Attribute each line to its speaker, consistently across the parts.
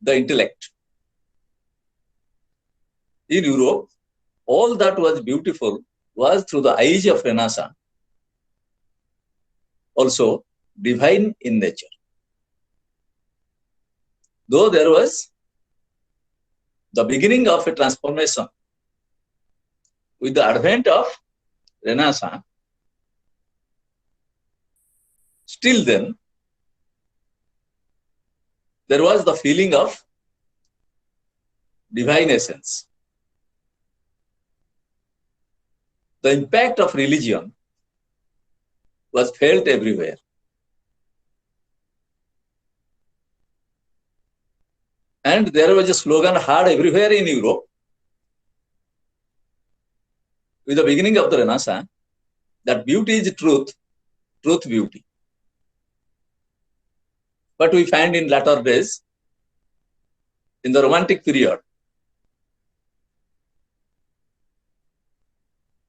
Speaker 1: the intellect. In Europe, all that was beautiful was through the eyes of Renaissance, also divine in nature. Though there was the beginning of a transformation with the advent of Renaissance, still then, there was the feeling of divine essence. The impact of religion was felt everywhere. And there was a slogan heard everywhere in Europe with the beginning of the Renaissance that beauty is truth, truth beauty. But we find in latter days, in the Romantic period,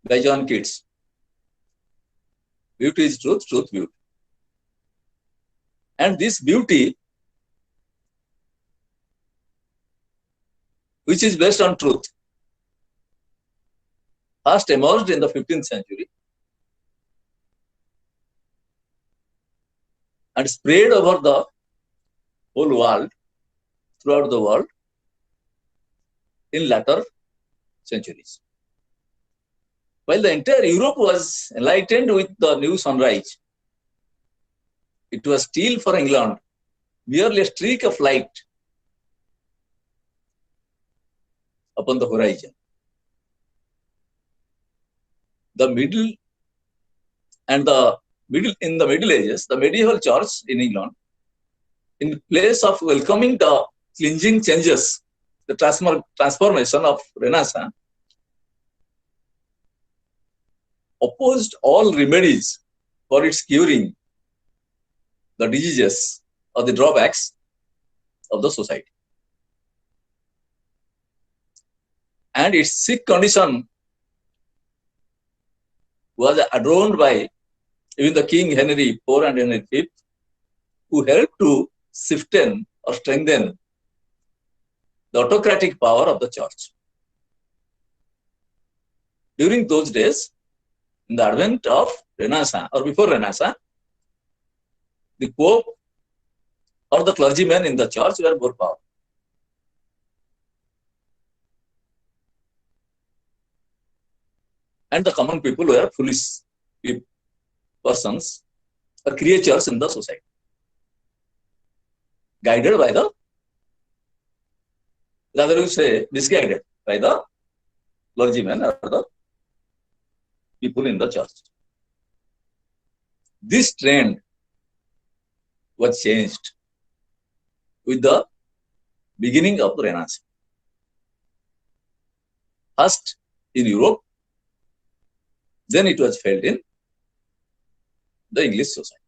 Speaker 1: by John Keats, beauty is truth, truth beauty. And this beauty, which is based on truth, first emerged in the 15th century and spread over the whole world, throughout the world, in latter centuries. While the entire Europe was enlightened with the new sunrise, it was still for England merely a streak of light upon the horizon. The middle and the middle in the Middle Ages, the medieval church in England, in place of welcoming the cleansing changes, the transformation of Renaissance, opposed all remedies for its curing the diseases or the drawbacks of the society. And its sick condition was adorned by even the King Henry IV and Henry V, who helped to strengthen the autocratic power of the church. During those days, in the advent of Renaissance or before Renaissance, the Pope or the clergymen in the church were more powerful. And the common people were foolish persons or creatures in the society, guided by the, rather you say, misguided by the clergymen or the people in the church. This trend was changed with the beginning of the Renaissance. First in Europe, then it was felt in the English society.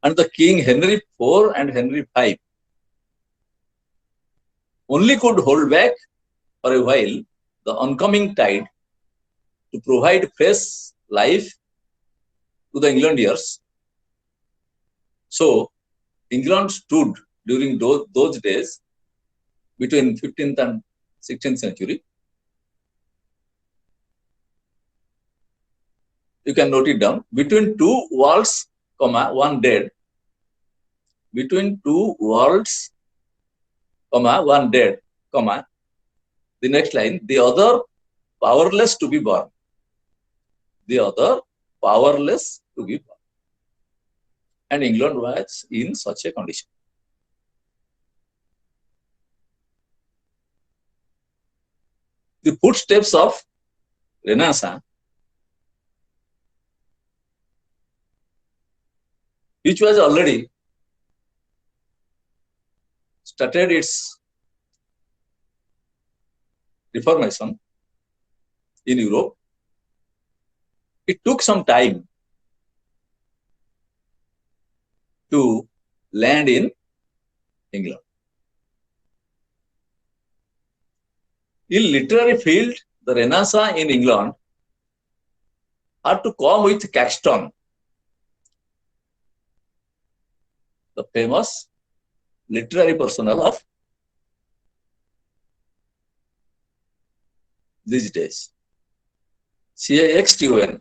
Speaker 1: And the King Henry IV and Henry V only could hold back for a while the oncoming tide to provide fresh life to the Englanders. So, England stood during those days between 15th and 16th century. You can note it down. Between two worlds, one dead. Between two worlds, one dead, the next line, the other powerless to be born. The other powerless to be born. And England was in such a condition. The footsteps of Renaissance, which was already started its reformation in Europe, it took some time to land in England. In literary field, the Renaissance in England had to come with Caxton, the famous literary personnel of these days, Caxton.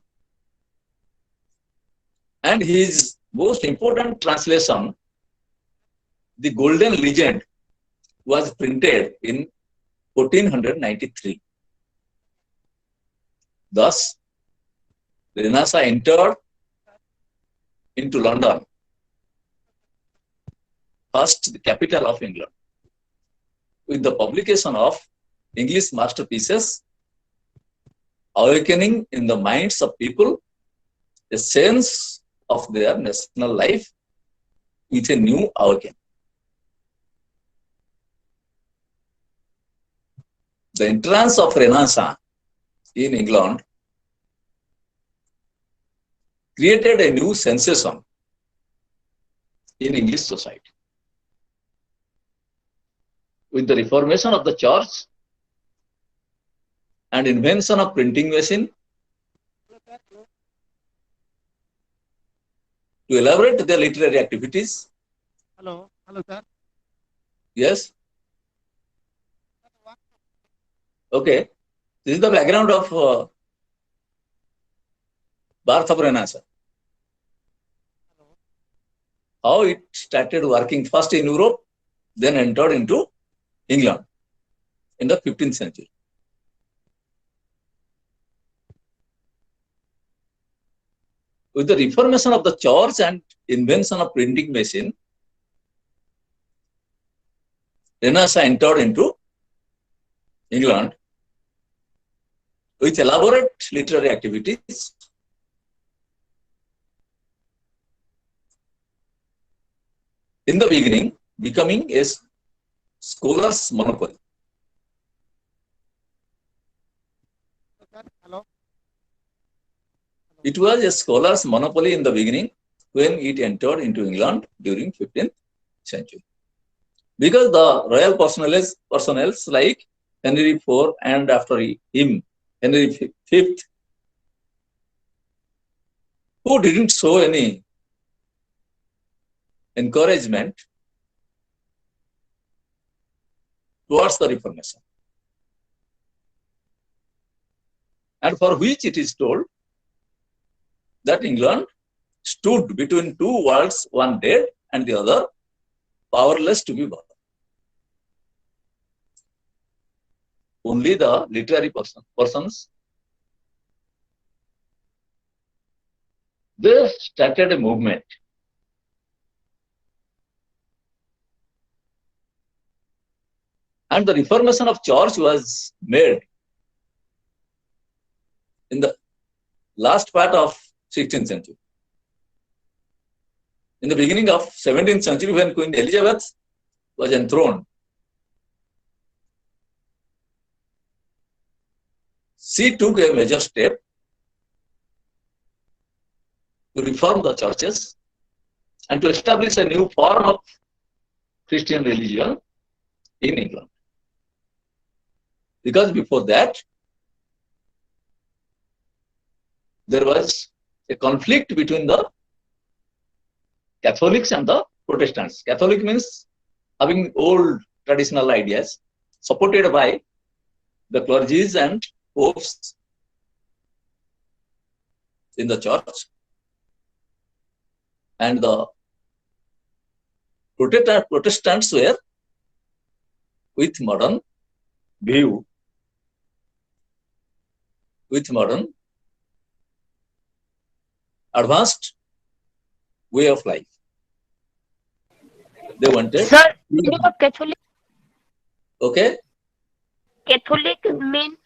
Speaker 1: And his most important translation, The Golden Legend, was printed in 1493. Thus, Renaissance entered into London, first the capital of England, with the publication of English masterpieces, awakening in the minds of people a sense of their national life with a new awakening. The entrance of Renaissance in England created a new sensation in English society. With the reformation of the church and invention of printing machine, to elaborate their literary activities.
Speaker 2: Hello, sir.
Speaker 1: Yes. Okay. This is the background of birth of Renaissance. How it started working first in Europe, then entered into England in the 15th century. With the reformation of the church and invention of printing machine, Renaissance entered into England with elaborate literary activities. In the beginning, becoming a scholar's monopoly.
Speaker 2: Hello.
Speaker 1: It was a scholar's monopoly in the beginning when it entered into England during 15th century. Because the royal personnel like Henry IV and after him, Henry V, who didn't show any encouragement towards the Reformation, and for which it is told that England stood between two worlds, one dead and the other powerless to be born. Only the literary persons, they started a movement. And the reformation of church was made in the last part of 16th century. In the beginning of 17th century, when Queen Elizabeth was enthroned, she took a major step to reform the churches and to establish a new form of Christian religion in England. Because before that, there was a conflict between the Catholics and the Protestants. Catholic means having old traditional ideas supported by the clergies and popes in the church, and the Protestants were with modern view, with modern advanced way of life. They wanted.
Speaker 3: Sir, you know Catholic?
Speaker 1: Okay.
Speaker 3: Catholic means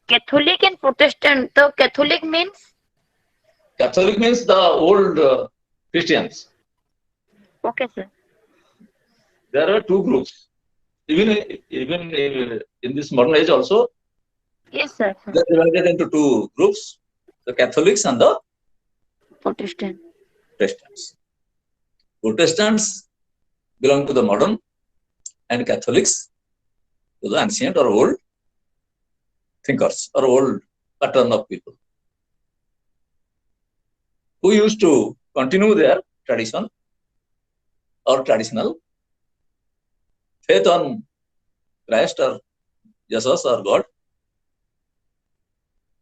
Speaker 3: Catholic and Protestant. The Catholic means
Speaker 1: the old Christians.
Speaker 3: okay, sir.
Speaker 1: There are two groups. Even in this modern age also,
Speaker 3: Yes, sir.
Speaker 1: they are divided into two groups: the Catholics and the
Speaker 3: Protestant.
Speaker 1: Protestants. Protestants belong to the modern, and Catholics to the ancient or old thinkers or old pattern of people who used to continue their tradition or traditional faith on Christ or Jesus or God.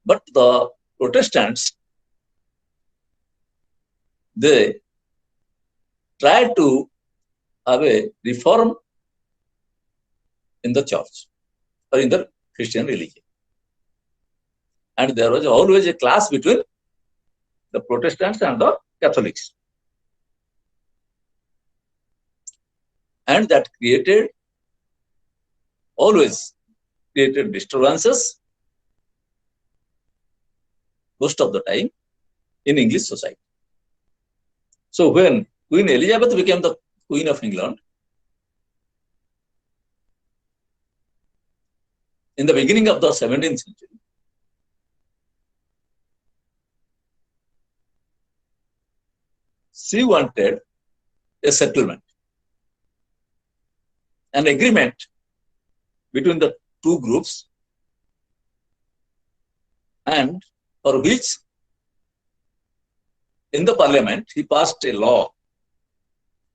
Speaker 1: But the Protestants, they tried to have a reform in the church or in the Christian religion. And there was always a clash between the Protestants and the Catholics. And that always created disturbances most of the time in English society. So when Queen Elizabeth became the Queen of England, in the beginning of the 17th century, she wanted a settlement, an agreement between the two groups, and for which in the parliament he passed a law,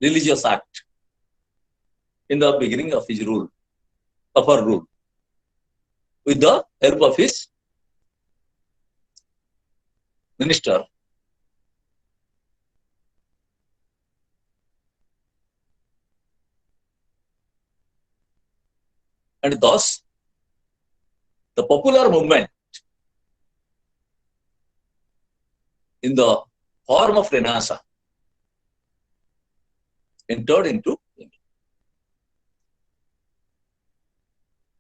Speaker 1: religious act, in the beginning of his rule, of her rule, with the help of his minister. And thus, the popular movement in the form of Renaissance entered into English.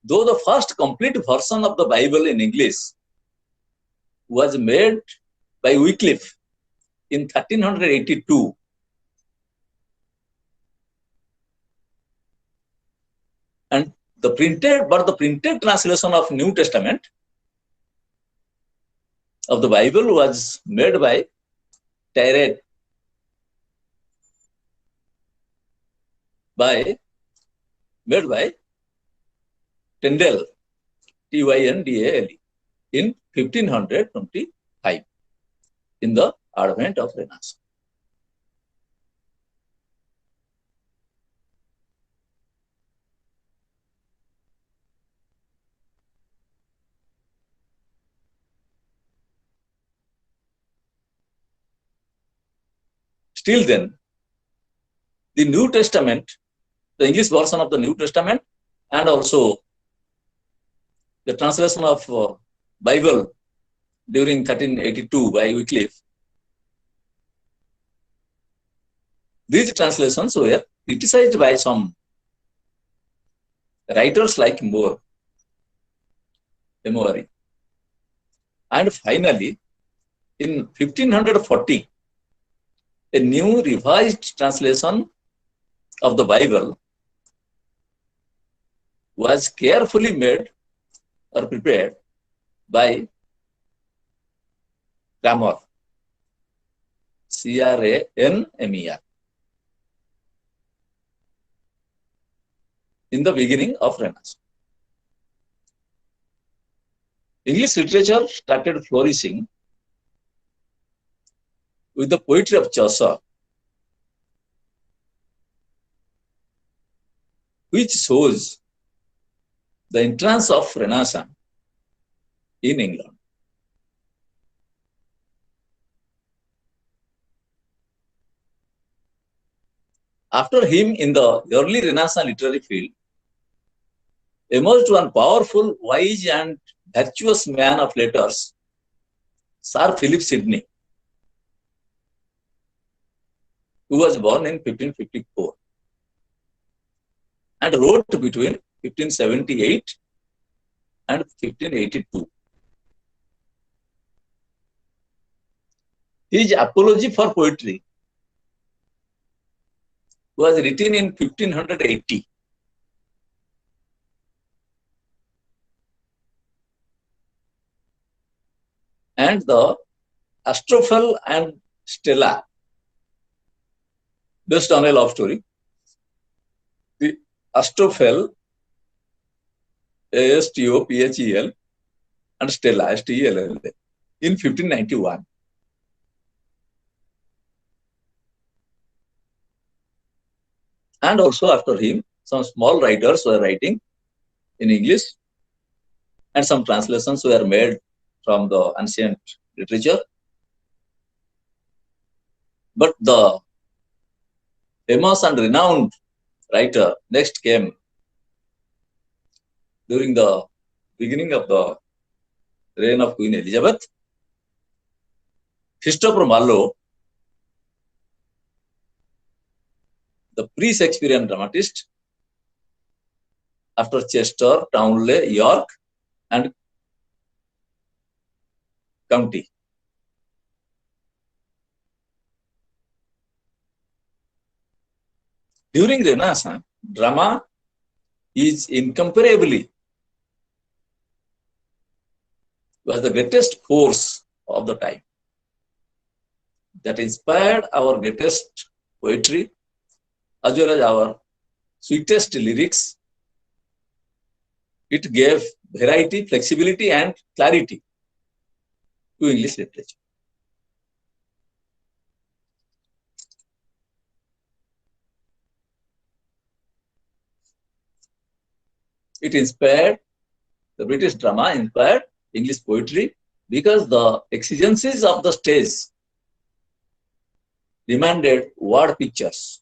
Speaker 1: Though the first complete version of the Bible in English was made by Wycliffe in 1382, and the printed translation of New Testament of the Bible was made by Tyndale, Tyndale, in 1525, in the advent of Renaissance. Still then, the New Testament, the English version of the New Testament, and also the translation of Bible during 1382 by Wycliffe, these translations were criticized by some writers like Moore, Emory. And finally, in 1540, a new revised translation of the Bible was carefully made or prepared by Cranmer, Cranmer, in the beginning of Renaissance. English literature started flourishing with the poetry of Chaucer, which shows the entrance of Renaissance in England. After him, in the early Renaissance literary field, emerged one powerful, wise, and virtuous man of letters, Sir Philip Sidney, who was born in 1554 and wrote between 1578 and 1582. His Apology for Poetry was written in 1580. And the Astrophel and Stella, based on a love story. The Astrophel, Astophel, and Stella, Stella, in 1591. And also after him, some small writers were writing in English, and some translations were made from the ancient literature. But the famous and renowned writer next came during the beginning of the reign of Queen Elizabeth, Christopher Marlowe, the pre-Shakespearean dramatist, after Chester, Townley, York, and County. During Renaissance, drama is incomparably was the greatest force of the time that inspired our greatest poetry as well as our sweetest lyrics. It gave variety, flexibility, and clarity to English literature. It inspired, the British drama inspired English poetry because the exigencies of the stage demanded word pictures,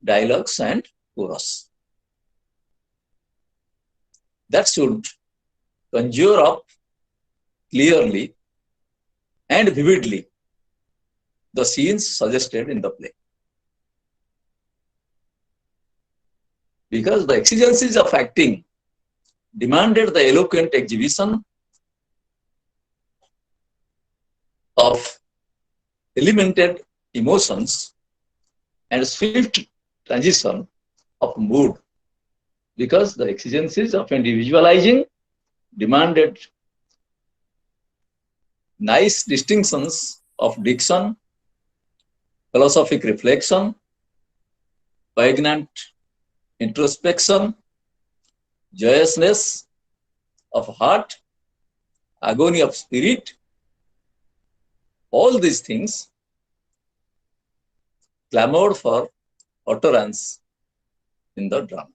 Speaker 1: dialogues, and chorus that should conjure up clearly and vividly the scenes suggested in the play. Because the exigencies of acting demanded the eloquent exhibition of elemented emotions and swift transition of mood, because the exigencies of individualizing demanded nice distinctions of diction, philosophic reflection, poignant introspection, joyousness of heart, agony of spirit. All these things clamored for utterance in the drama.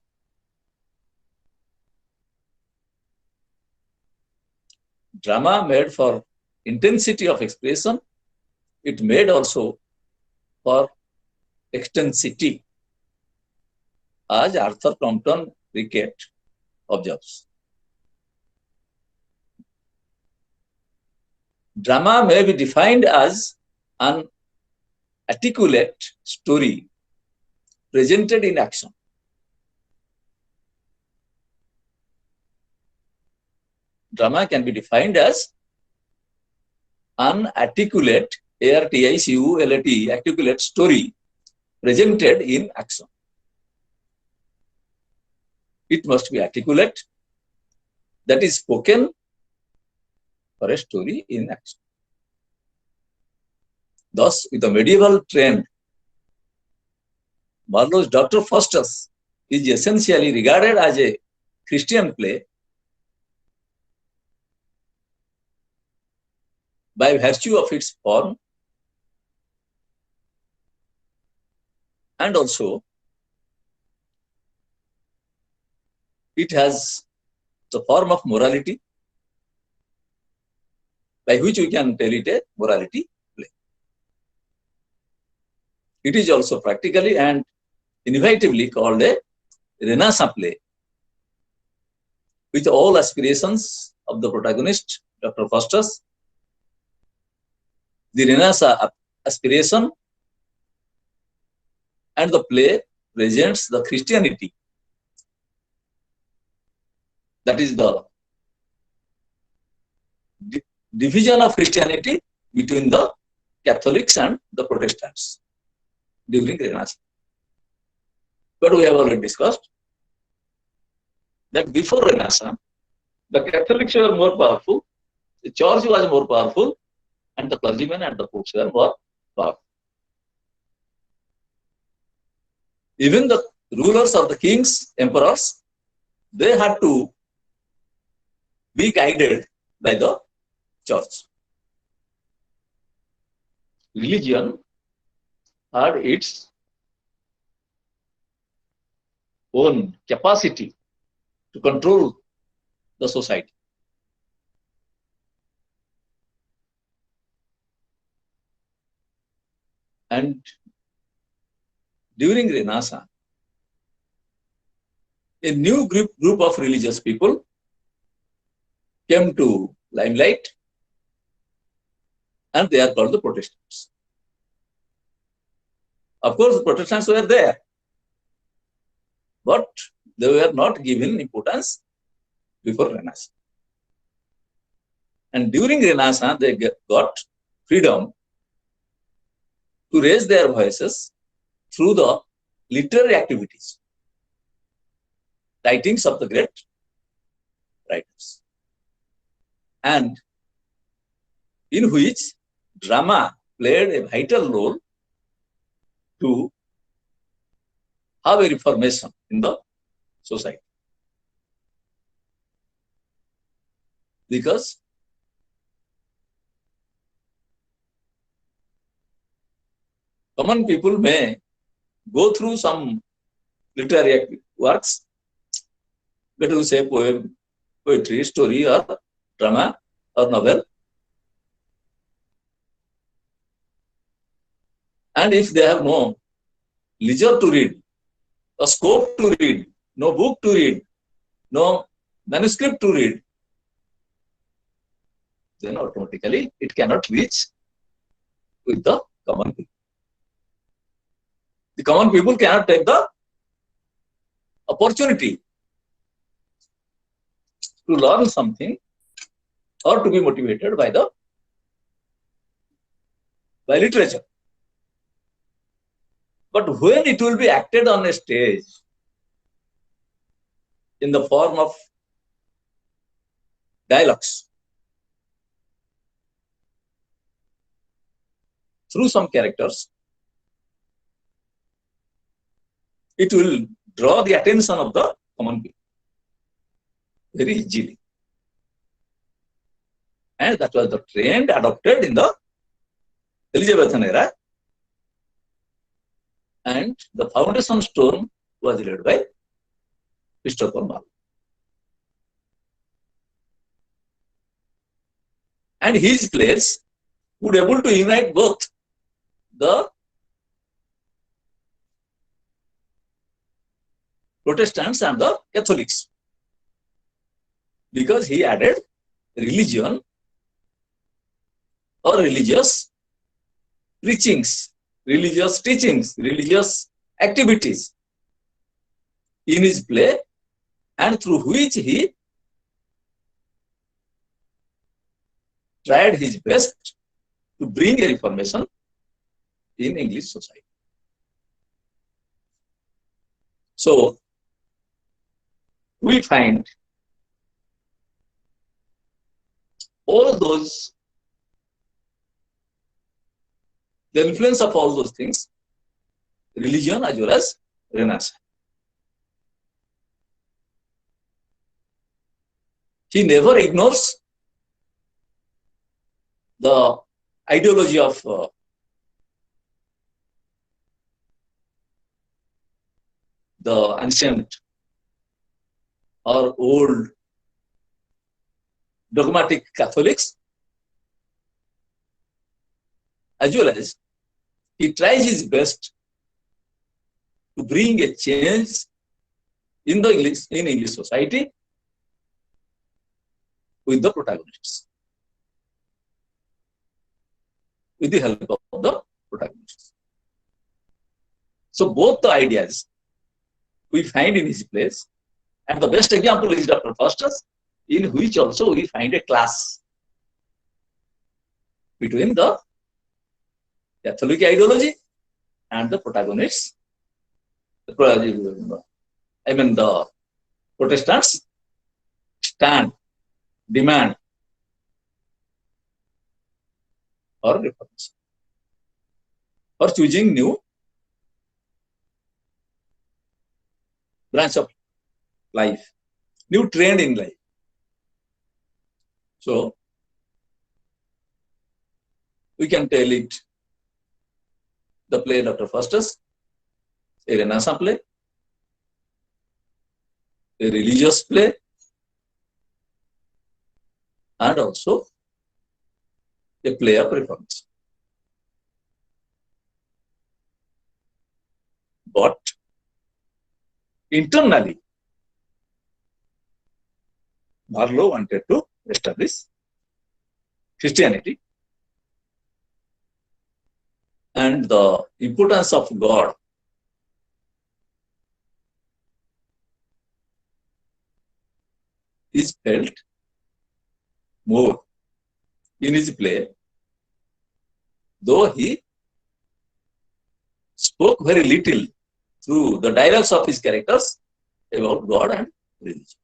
Speaker 1: Drama made for intensity of expression. It made also for extensity, as Arthur Compton Rickett observes. Drama may be defined as an articulate story presented in action. Drama can be defined as an articulate, A-R-T-I-C-U-L-A-T, articulate story presented in action. It must be articulate, that is spoken for a story in action. Thus, with the medieval trend, Marlowe's Dr. Faustus is essentially regarded as a Christian play by virtue of its form, and also it has the form of morality, by which we can tell it a morality play. It is also practically and inevitably called a Renaissance play, with all aspirations of the protagonist, Dr. Faustus. The Renaissance aspiration and the play presents the Christianity, that is the division of Christianity between the Catholics and the Protestants during Renaissance. But we have already discussed that before Renaissance, the Catholics were more powerful, the church was more powerful, and the clergymen and the popes were more powerful. Even the rulers or the kings, emperors, they had to be guided by the church. Religion had its own capacity to control the society. And during Renaissance, a new group of religious people came to limelight, and they are called the Protestants. Of course, the Protestants were there, but they were not given importance before Renaissance. And during Renaissance, they got freedom to raise their voices through the literary activities, writings of the great writers, and in which drama played a vital role to have a reformation in the society. Because common people may go through some literary works, better to say poem, poetry, story, or drama, or novel. And if they have no leisure to read, a scope to read, no book to read, no manuscript to read, then automatically it cannot reach with the common people. The common people cannot take the opportunity to learn something or to be motivated by literature. But when it will be acted on a stage in the form of dialogues, through some characters, it will draw the attention of the common people very easily. And that was the trend adopted in the Elizabethan era. And the foundation stone was laid by Christopher Marlowe. And his plays would able to unite both the Protestants and the Catholics, because he added religion or religious preachings, religious teachings, religious activities in his play, and through which he tried his best to bring a reformation in English society. So we find all those, the influence of all those things, religion as well as Renaissance. He never ignores the ideology of the ancient or old dogmatic Catholics, as well as he tries his best to bring a change in the English society with the protagonists, with the help of the protagonists. So both the ideas we find in his plays, and the best example is Dr. Faustus, in which also we find a class between the Catholic ideology and the protagonists. The Protestants stand, demand or reformation, or choosing new branch of life, new trend in life. So we can tell it the play Dr. Faustus, a Renaissance play, a religious play, and also a play of reforms. But internally, Marlowe wanted to establish Christianity and the importance of God is felt more in his play, though he spoke very little through the dialogues of his characters about God and religion.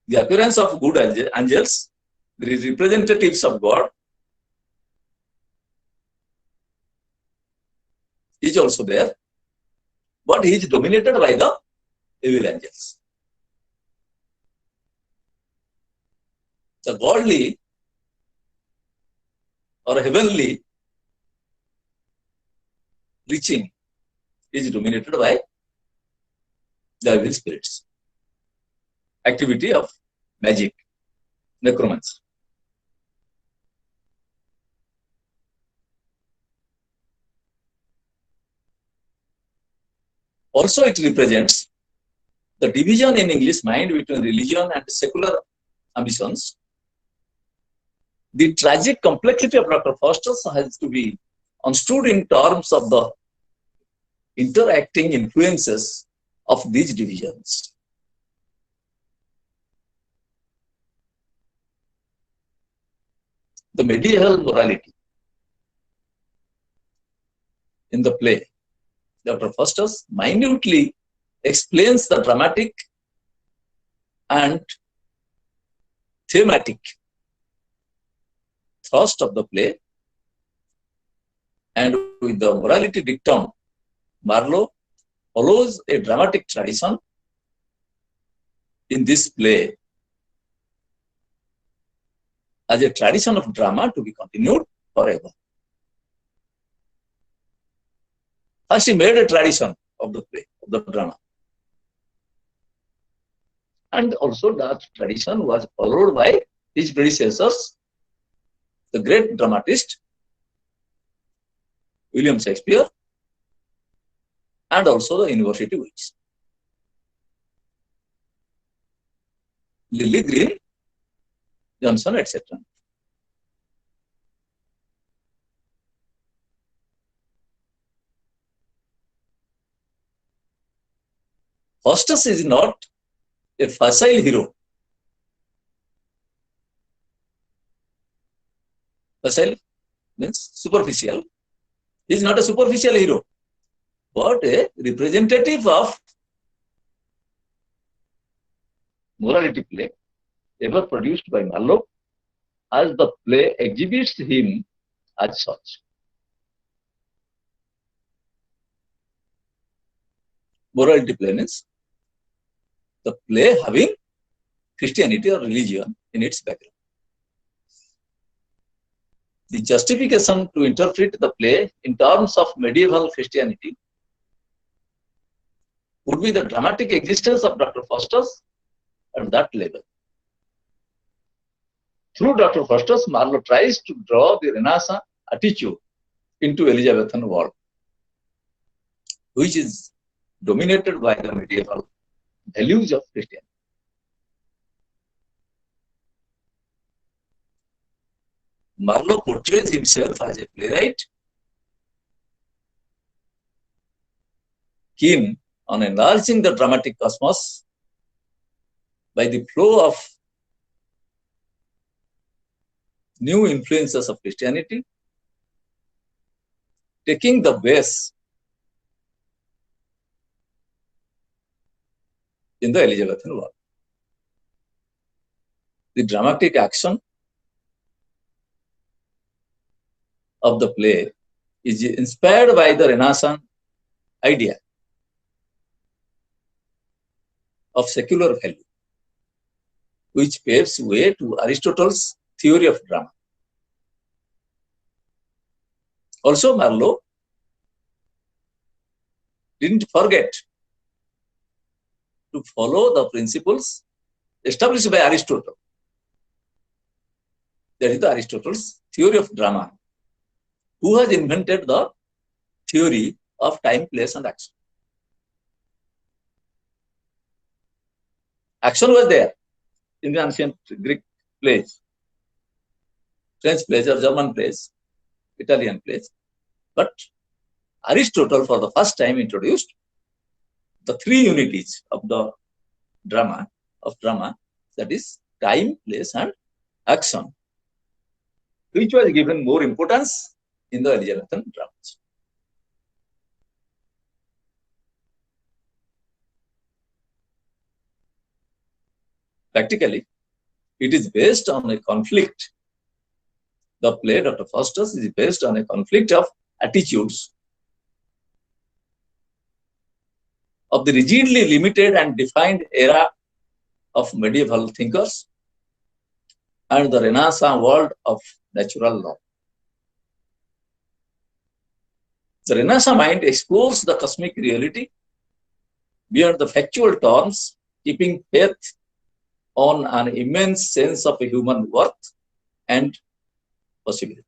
Speaker 1: The appearance of good angels, the representatives of God, is also there, but he is dominated by the evil angels. The godly or heavenly reaching is dominated by the evil spirits. Activity of magic, necromancy. Also, it represents the division in English mind between religion and secular ambitions. The tragic complexity of Dr. Faustus has to be understood in terms of the interacting influences of these divisions. The medieval morality in the play, Dr. Faustus minutely explains the dramatic and thematic thrust of the play, and with the morality dictum, Marlowe follows a dramatic tradition in this play as a tradition of drama to be continued forever. First, he made a tradition of the play, of the drama. And also that tradition was followed by his predecessors, the great dramatist William Shakespeare, and also the university wits. Lilly Green, Johnson, etc. Faustus is not a facile hero. Facile means superficial. He is not a superficial hero, but a representative of morality play ever produced by Marlowe, as the play exhibits him as such. Morality play means the play having Christianity or religion in its background. The justification to interpret the play in terms of medieval Christianity would be the dramatic existence of Dr. Faustus at that level. Through Dr. Faustus, Marlowe tries to draw the Renaissance attitude into Elizabethan world, which is dominated by the medieval values of Christianity. Marlowe portrays himself as a playwright keen on enlarging the dramatic cosmos by the flow of new influences of Christianity, taking the base in the Elizabethan world. The dramatic action of the play is inspired by the Renaissance idea of secular value. which paves way to Aristotle's theory of drama. Also, Marlowe didn't forget to follow the principles established by Aristotle. That is the Aristotle's theory of drama. Who has invented the theory of time, place, and action? Action was there in the ancient Greek plays, French plays or German plays, Italian plays. But Aristotle for the first time introduced the three unities of the drama, that is time, place, and action, which was given more importance in the Elizabethan dramas. Practically, it is based on a conflict. The play Dr. Faustus is based on a conflict of attitudes of the rigidly limited and defined era of medieval thinkers and the Renaissance world of natural law. The Renaissance mind explores the cosmic reality beyond the factual terms, keeping faith on an immense sense of human worth and possibility.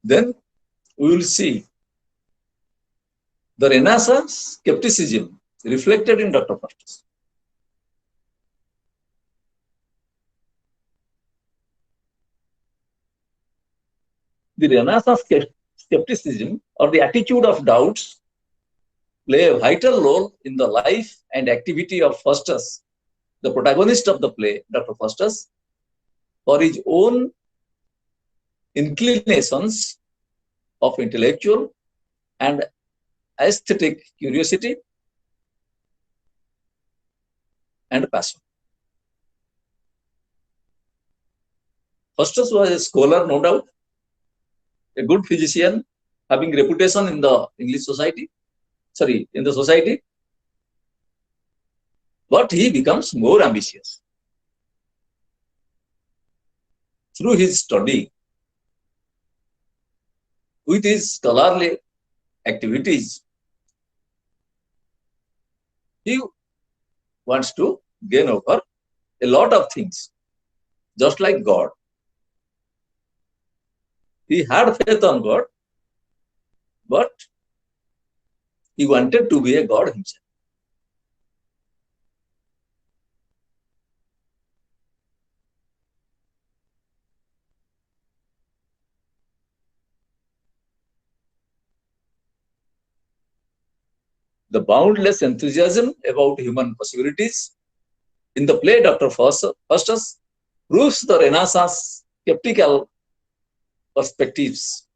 Speaker 1: Then we will see the Renaissance skepticism reflected in Dr. Faustus. The Renaissance skepticism or the attitude of doubts play a vital role in the life and activity of Faustus, the protagonist of the play, Dr. Faustus, for his own inclinations of intellectual and aesthetic curiosity and passion. Faustus was a scholar, no doubt, a good physician, having reputation in the English society, in the society, but he becomes more ambitious. Through his study, with his scholarly activities, he wants to gain over a lot of things, just like God. He had faith on God, but he wanted to be a God himself. The boundless enthusiasm about human possibilities in the play Dr. Faustus proves the Renaissance skeptical perspectives.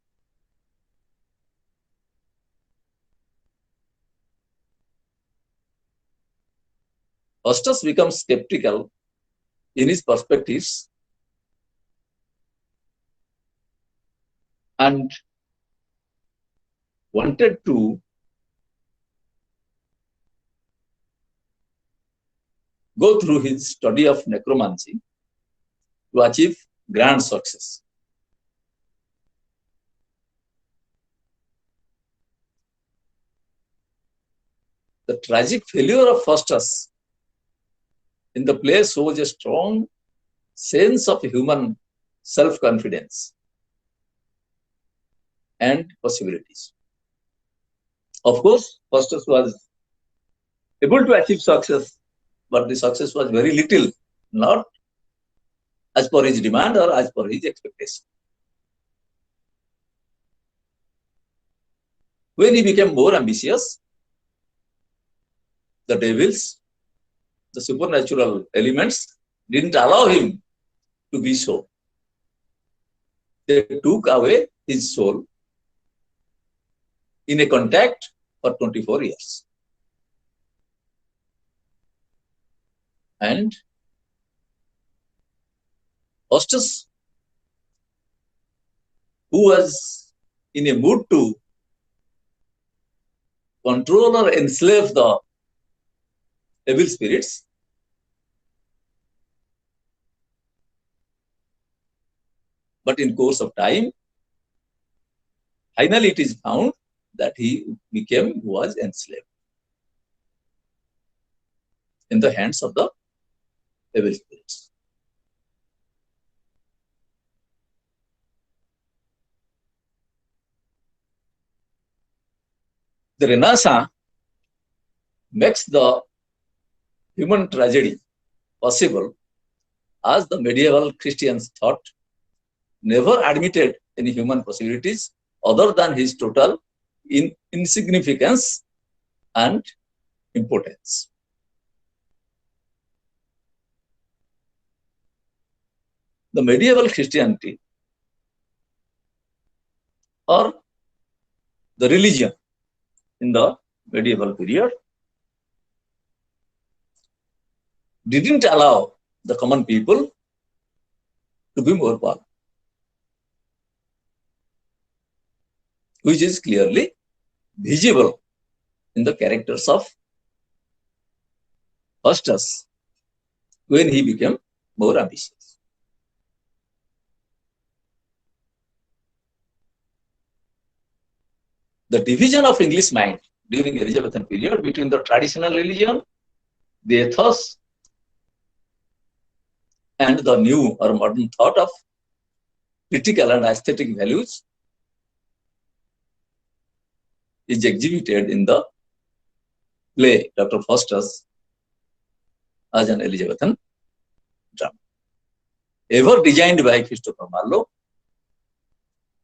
Speaker 1: Faustus becomes skeptical in his perspectives and wanted to go through his study of necromancy to achieve grand success. The tragic failure of Faustus in the play shows a strong sense of human self-confidence and possibilities. Of course, Faustus was able to achieve success, but the success was very little, not as per his demand or as per his expectation. When he became more ambitious, the devils, the supernatural elements, didn't allow him to be so. They took away his soul in a contact for 24 years. And Hostess, who was in a mood to control or enslave the evil spirits, but in course of time, finally it is found that he was enslaved in the hands of the evil spirits. The Renaissance makes the human tragedy possible as the medieval Christians thought never admitted any human possibilities other than his total insignificance and impotence. The medieval Christianity or the religion in the medieval period didn't allow the common people to be more powerful, which is clearly visible in the characters of Faustus when he became more ambitious. The division of English mind during Elizabethan period between the traditional religion, the ethos, and the new or modern thought of critical and aesthetic values is exhibited in the play Dr. Faustus as an Elizabethan drama, ever designed by Christopher Marlowe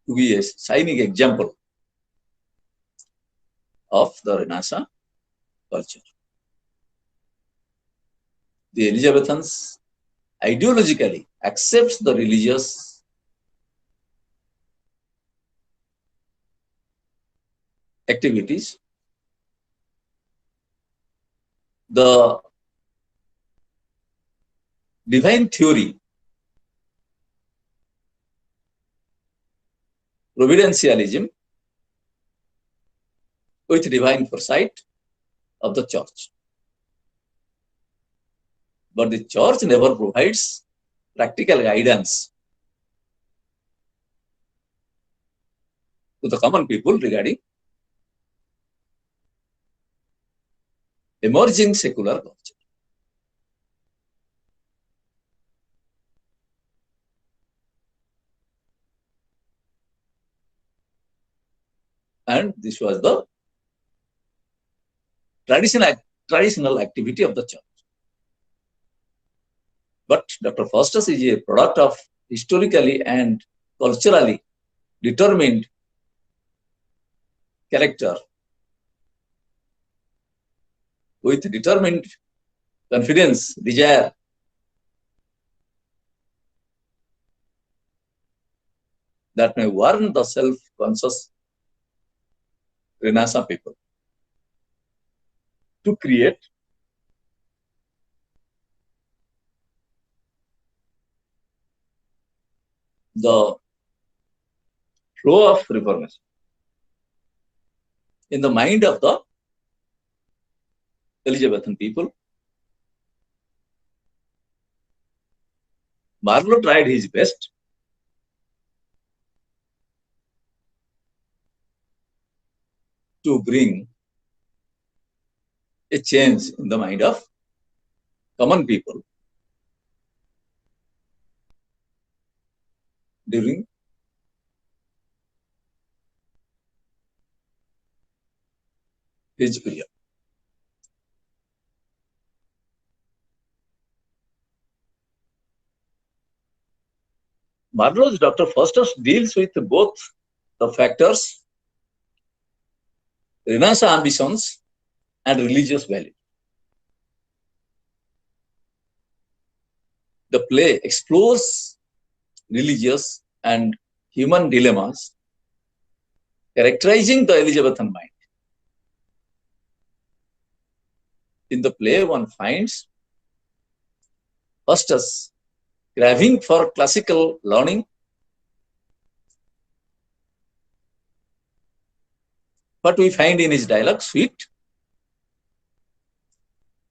Speaker 1: to be a shining example of the Renaissance culture. The Elizabethans ideologically accepts the religious activities, the divine theory, providentialism with divine foresight of the church. But the church never provides practical guidance to the common people regarding emerging secular culture. And this was the traditional activity of the church. But Dr. Faustus is a product of historically and culturally determined character with determined confidence, desire, that may warn the self-conscious Renaissance people to create the flow of reformation in the mind of the Elizabethan people. Marlowe tried his best to bring a change in the mind of common people during his period. Marlowe's Dr. Faustus deals with both the factors, Renaissance ambitions, and religious values. The play explores religious and human dilemmas characterizing the Elizabethan mind. In the play, one finds Faustus craving for classical learning. What we find in his dialogue, sweet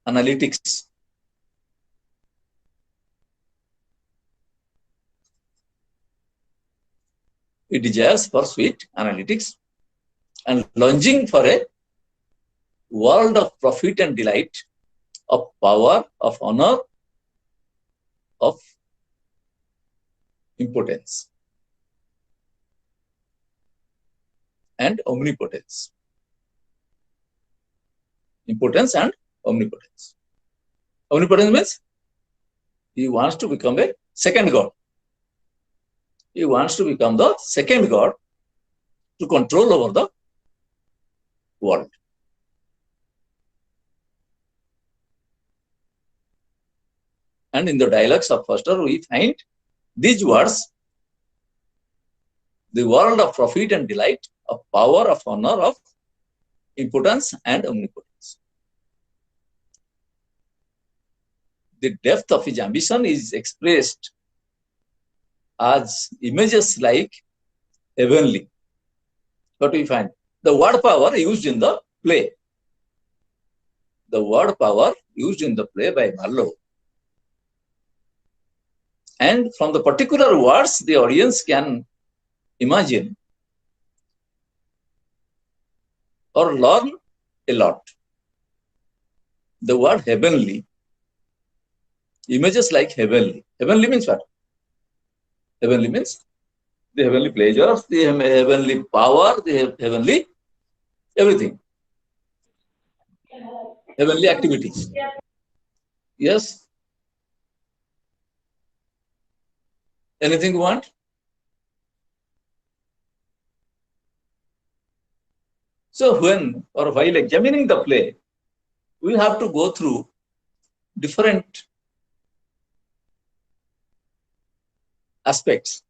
Speaker 1: analytics. He desires for sweet analytics and longing for a world of profit and delight, of power, of honor, of impotence and omnipotence. Impotence and omnipotence. Omnipotence means he wants to become a second God. He wants to become the second God to control over the world. And in the dialogues of Foster, we find these words: the world of profit and delight, of power, of honor, of impotence and omnipotence. The depth of his ambition is expressed as images like heavenly. What we find? The word power used in the play. The word power used in the play by Marlowe. And from the particular words, the audience can imagine or learn a lot. The word heavenly, images like heavenly. Heavenly means what? Heavenly means the heavenly pleasures, the heavenly power, the heavenly everything. Heavenly activities. Yes? Anything you want? So when or while examining the play, we have to go through different aspects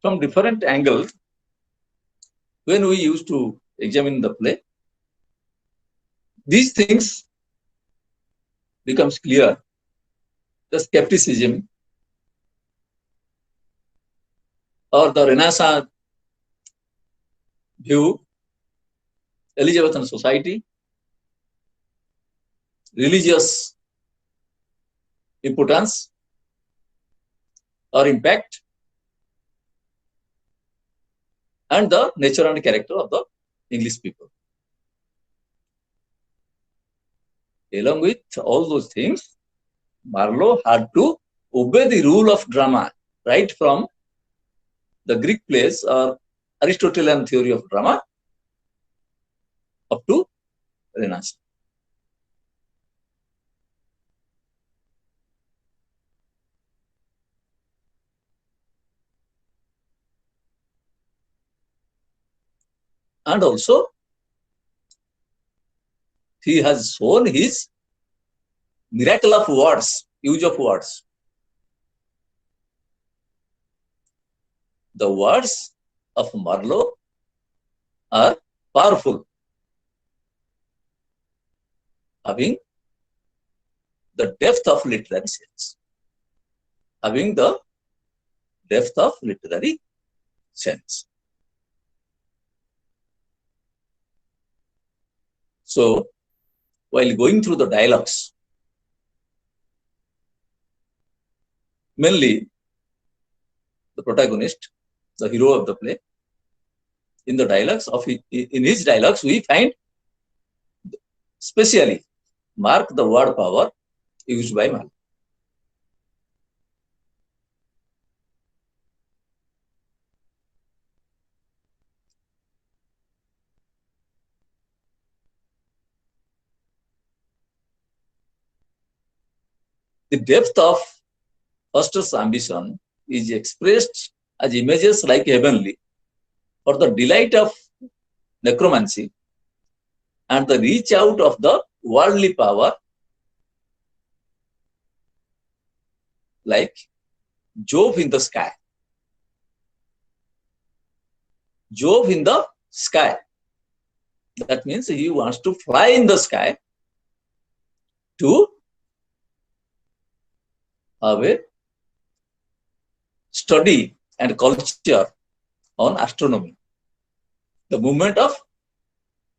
Speaker 1: from different angles. When we used to examine the play, these things becomes clear. The skepticism or the Renaissance view, Elizabethan society, religious importance or impact, and the nature and character of the English people. Along with all those things, Marlowe had to obey the rule of drama, right from the Greek plays or Aristotelian theory of drama up to Renaissance. And also, he has shown his miracle of words, use of words. The words of Marlowe are powerful, having the depth of literary sense. Having the depth of literary sense. So, while going through the dialogues, mainly the protagonist, the hero of the play, in the dialogues of in his dialogues, we find specially mark the word power used by Marlowe. The depth of Foster's ambition is expressed as images like heavenly for the delight of necromancy and the reach out of the worldly power like Jove in the sky. Jove in the sky. That means he wants to fly in the sky to have a study and culture on astronomy. The movement of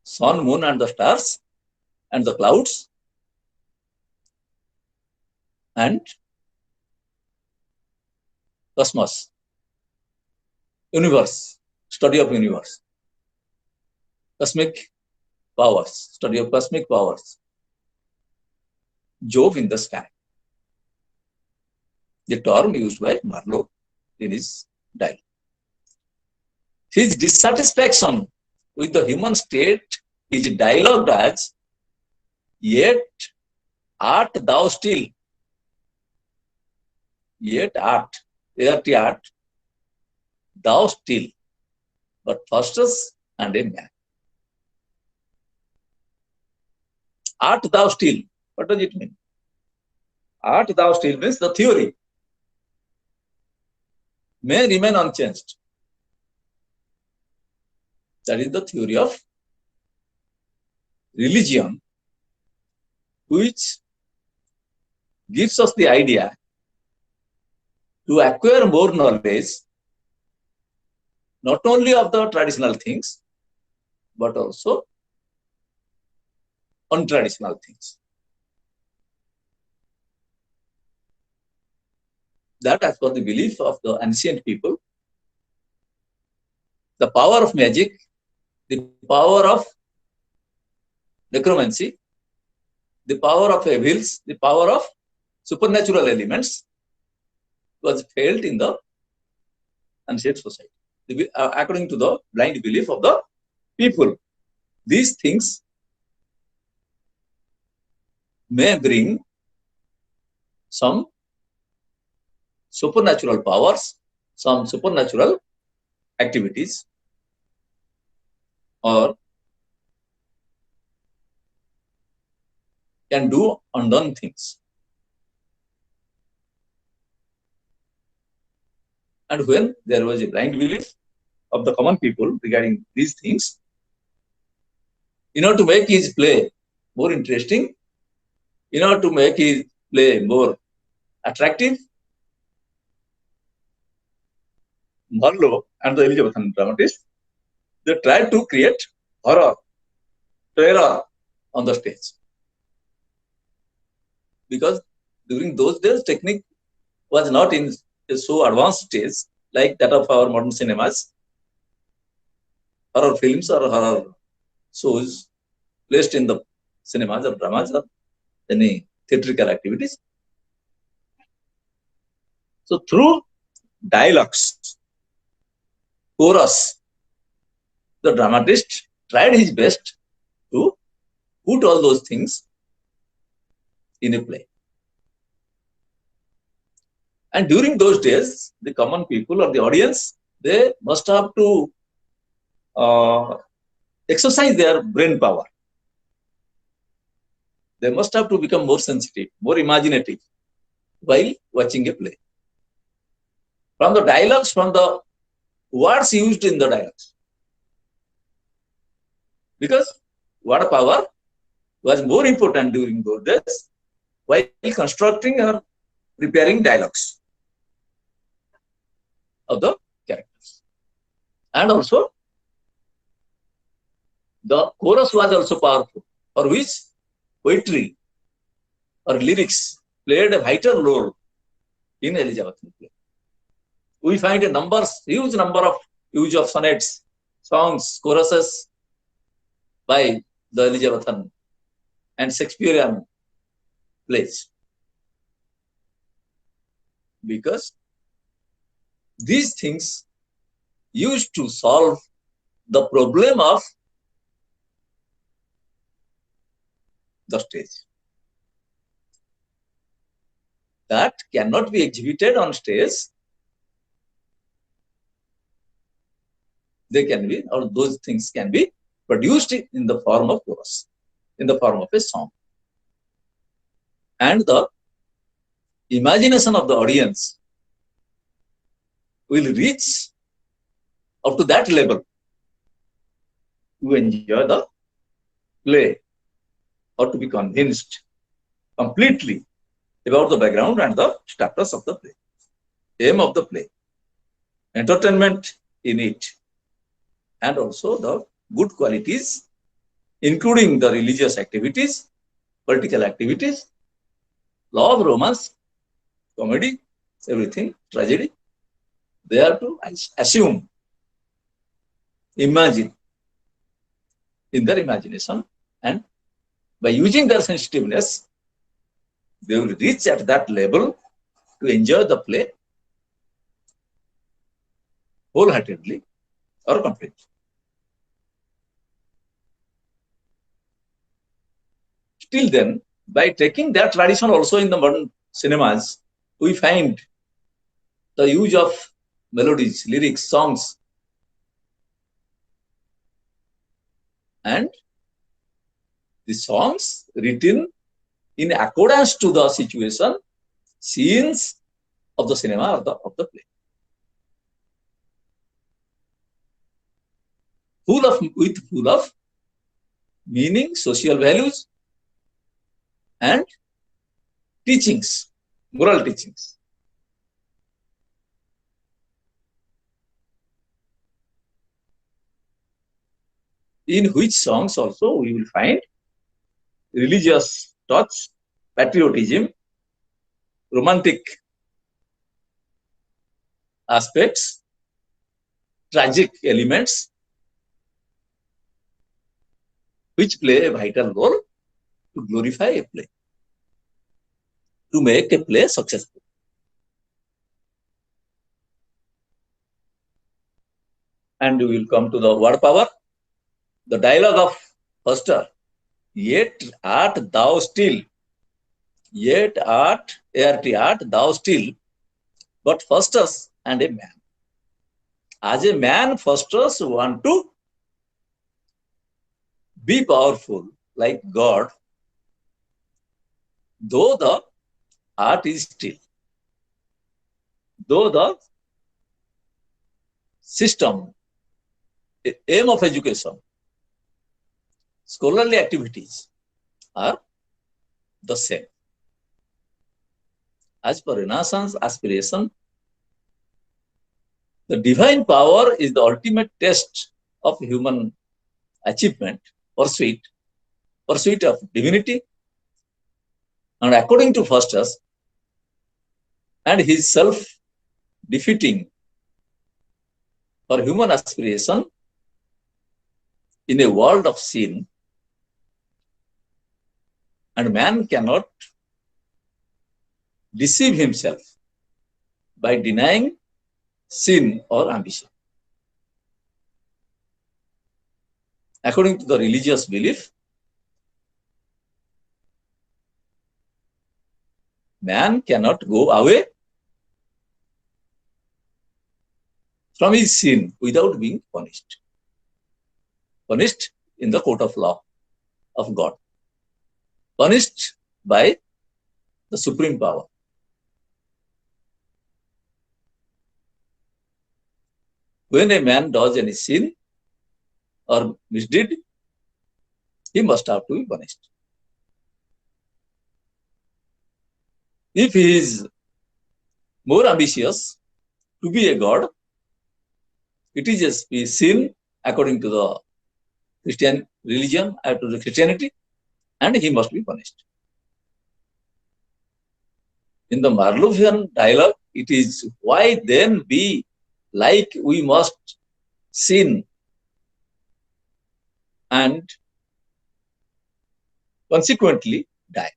Speaker 1: sun, moon, and the stars, and the clouds, and cosmos, universe, study of universe, cosmic powers, study of cosmic powers, Jove in the sky. The term used by Marlowe in his diary. His dissatisfaction with the human state is dialogued as, yet art thou still, yet art, thou still, but fastest and a man. Art thou still, what does it mean? Art thou still means the theory may remain unchanged. That is the theory of religion, which gives us the idea to acquire more knowledge, not only of the traditional things, but also untraditional things. That, as per the belief of the ancient people, the power of magic, the power of necromancy, the power of evils, the power of supernatural elements was felt in the ancient society. According to the blind belief of the people, these things may bring some supernatural powers, some supernatural activities, or can do undone things. And when there was a blind belief of the common people regarding these things, in order to make his play more interesting, in order to make his play more attractive, Marlowe and the Elizabethan dramatists, they tried to create horror, terror on the stage. Because during those days, technique was not in a so advanced stage like that of our modern cinemas. Horror films or horror shows placed in the cinemas or dramas or any theatrical activities. So through dialogues, chorus, the dramatist tried his best to put all those things in a play. And during those days, the common people or the audience, they must have to exercise their brain power. They must have to become more sensitive, more imaginative while watching a play. From the dialogues, from the words used in the dialogues. Because word power was more important during those days while constructing or preparing dialogues of the characters. And also, the chorus was also powerful, for which poetry or lyrics played a vital role in Elizabethan play. We find a huge number of use of sonnets, songs, choruses by the Elizabethan and Shakespearean plays. Because these things used to solve the problem of the stage. That cannot be exhibited on stage. They can be, or those things can be produced in the form of chorus, in the form of a song. And the imagination of the audience will reach up to that level to enjoy the play or to be convinced completely about the background and the status of the play, aim of the play. entertainment in it, and also the good qualities, including the religious activities, political activities, love, romance, comedy, everything, tragedy. They have to assume, imagine in their imagination, and by using their sensitiveness, they will reach at that level to enjoy the play wholeheartedly or completely. Still then, by taking that tradition also in the modern cinemas, we find the use of melodies, lyrics, songs, and the songs written in accordance to the situation, scenes of the cinema or of the play. Full of meaning, social values, and teachings, moral teachings. In which songs also we will find religious touch, patriotism, romantic aspects, tragic elements, which play a vital role to glorify a play, to make a play successful. And we will come to the word power. The dialogue of Foster, yet art thou still, art thou still, but Faustus and a man. As a man, Faustus want to be powerful like God, though the art is still, though the system, aim of education, scholarly activities are the same. As per Renaissance aspiration, the divine power is the ultimate test of human achievement, pursuit of divinity. And according to Faustus and his self-defeating for human aspiration in a world of sin, and man cannot deceive himself by denying sin or ambition. According to the religious belief, man cannot go away from his sin without being punished. Punished in the court of law of God. Punished by the supreme power. When a man does any sin or misdeed, he must have to be punished. If he is more ambitious to be a god, it is a sin according to the Christian religion, to the Christianity, and he must be punished. In the Marlovian dialogue, it is why then be like we must sin and consequently die.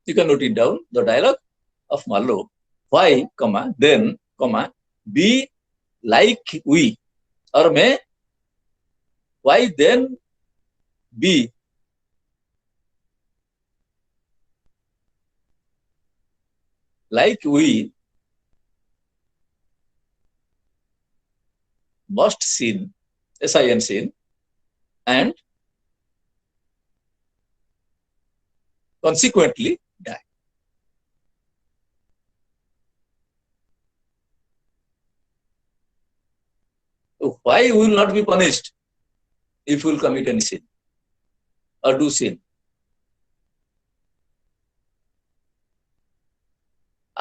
Speaker 1: You can note it down, the dialogue of Marlowe. Why, then, be like we, or may, why then be like we must sin, sin sin, and consequently die. So why we will not be punished if we will commit any sin or do sin?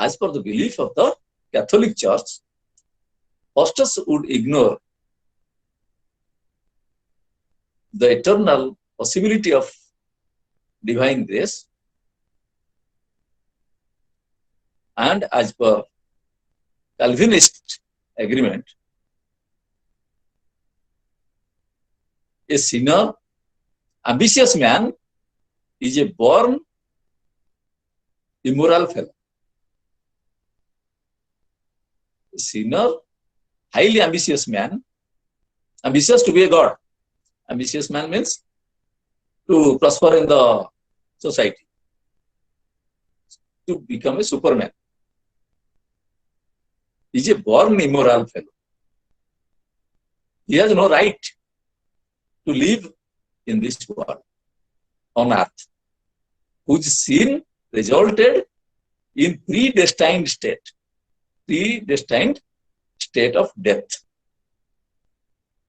Speaker 1: as per the belief of the Catholic Church, pastors would ignore the eternal possibility of divine grace, and as per Calvinist agreement, a sinner, ambitious man is a born immoral fellow. A sinner, highly ambitious man, ambitious to be a god. Ambitious man means to prosper in the society, to become a superman. He is a born immoral fellow. He has no right to live in this world on earth, whose sin resulted in predestined state of death.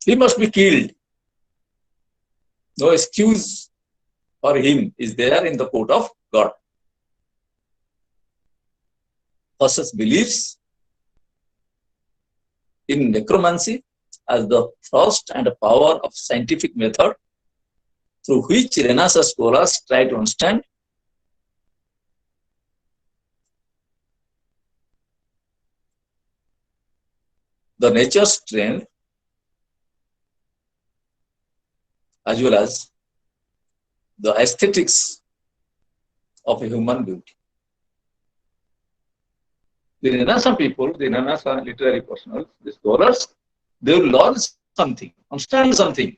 Speaker 1: He must be killed. No excuse for him is there in the court of God. Versus beliefs in necromancy as the thrust and power of scientific method through which Renaissance scholars try to understand the nature's strength as well as the aesthetics of a human beauty. The Renaissance people, the Renaissance literary personnel, the scholars, they will learn something, understand something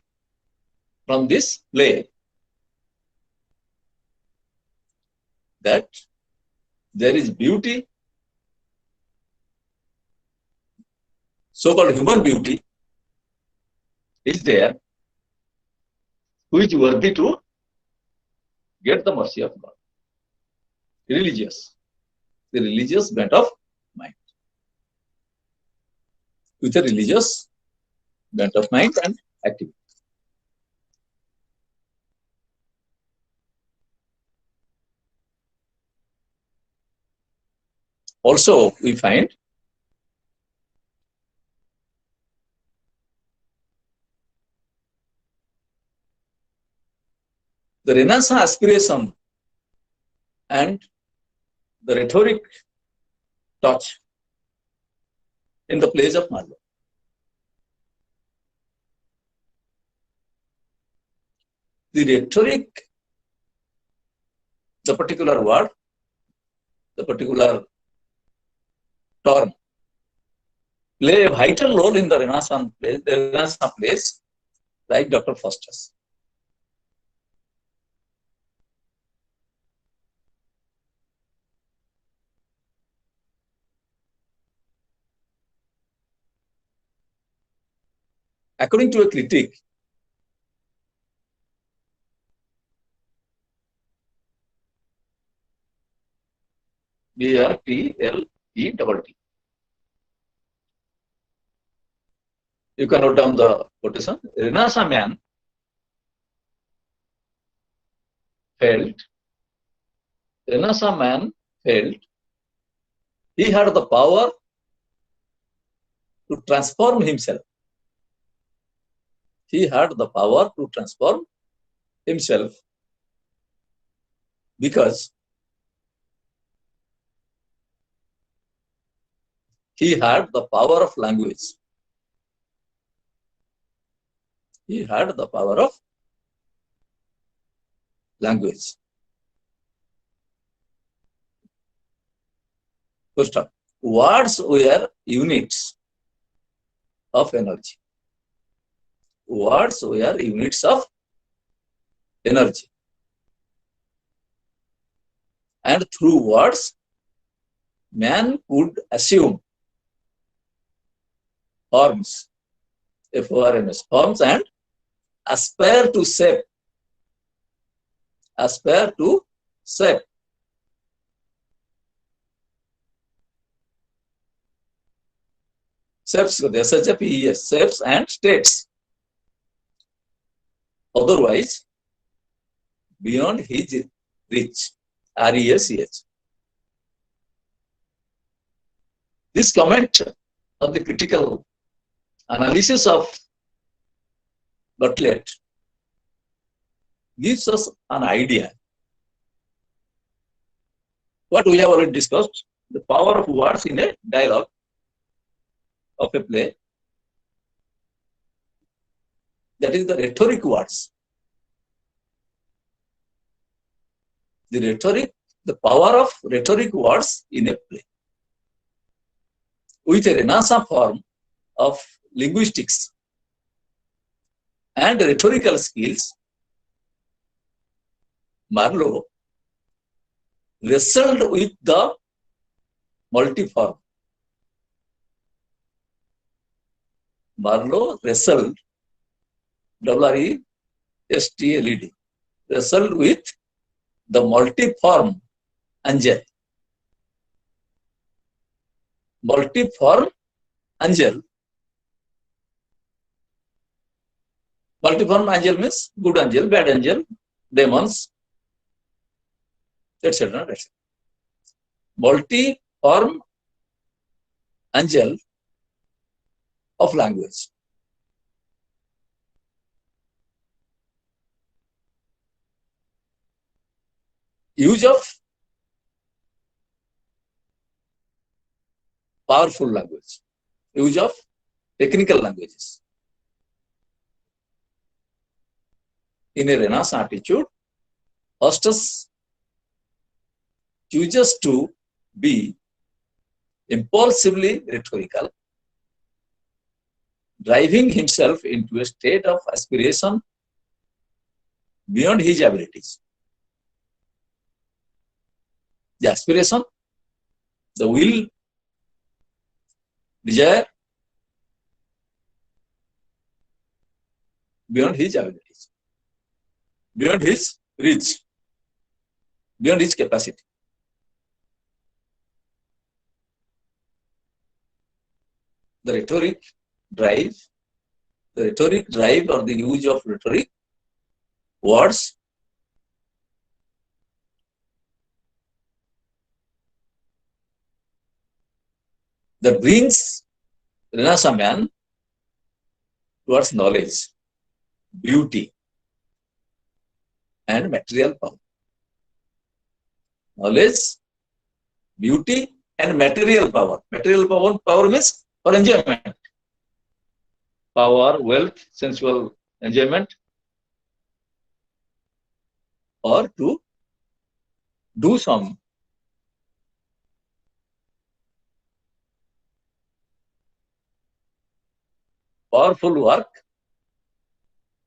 Speaker 1: from this play, that there is beauty, so-called human beauty is there, who is worthy to get the mercy of God. Religious, the religious bent of mind, with a religious bent of mind and activity. Also, we find the Renaissance aspiration and the rhetoric touch in the plays of Marlowe. The rhetoric, the particular word, the particular term, play a vital role in the Renaissance plays, like Dr. Faustus. According to a critic, Bertelt. You can note down the quotation. Renaissance man felt he had the power to transform himself. He had the power to transform himself because he had the power of language. He had the power of language. First of all, words were units of energy. Words were units of energy. And through words, man could assume forms, F-O-R-M-S, forms, and aspire to shape. Aspire to shape. Shapes, S-H-A-P-E-S, shapes and states. Otherwise, beyond his reach, R-E-S-E-H. This comment of the critical analysis of Bartlett gives us an idea. What we have already discussed, the power of words in a dialogue of a play. That is the rhetoric words. The power of rhetoric words in a play. With a Renaissance form of linguistics and rhetorical skills, Marlowe wrestled with the multiform. Marlowe wrestled, W-R-E-S-T-L-E-D, wrestled with the multiform angel. Multiform angel. Multiform angel means good angel, bad angel, demons, etc. Multiform angel of language. Use of powerful language. Use of technical languages. In a Renaissance attitude, Hustus chooses to be impulsively rhetorical, driving himself into a state of aspiration beyond his abilities. The aspiration, the will, desire beyond his abilities, beyond his reach, beyond his capacity. The rhetoric drive or the use of rhetoric words that brings Renaissance man towards knowledge, beauty, and material power. Knowledge, beauty, and material power. Material power means for enjoyment. Power, wealth, sensual enjoyment, or to do some powerful work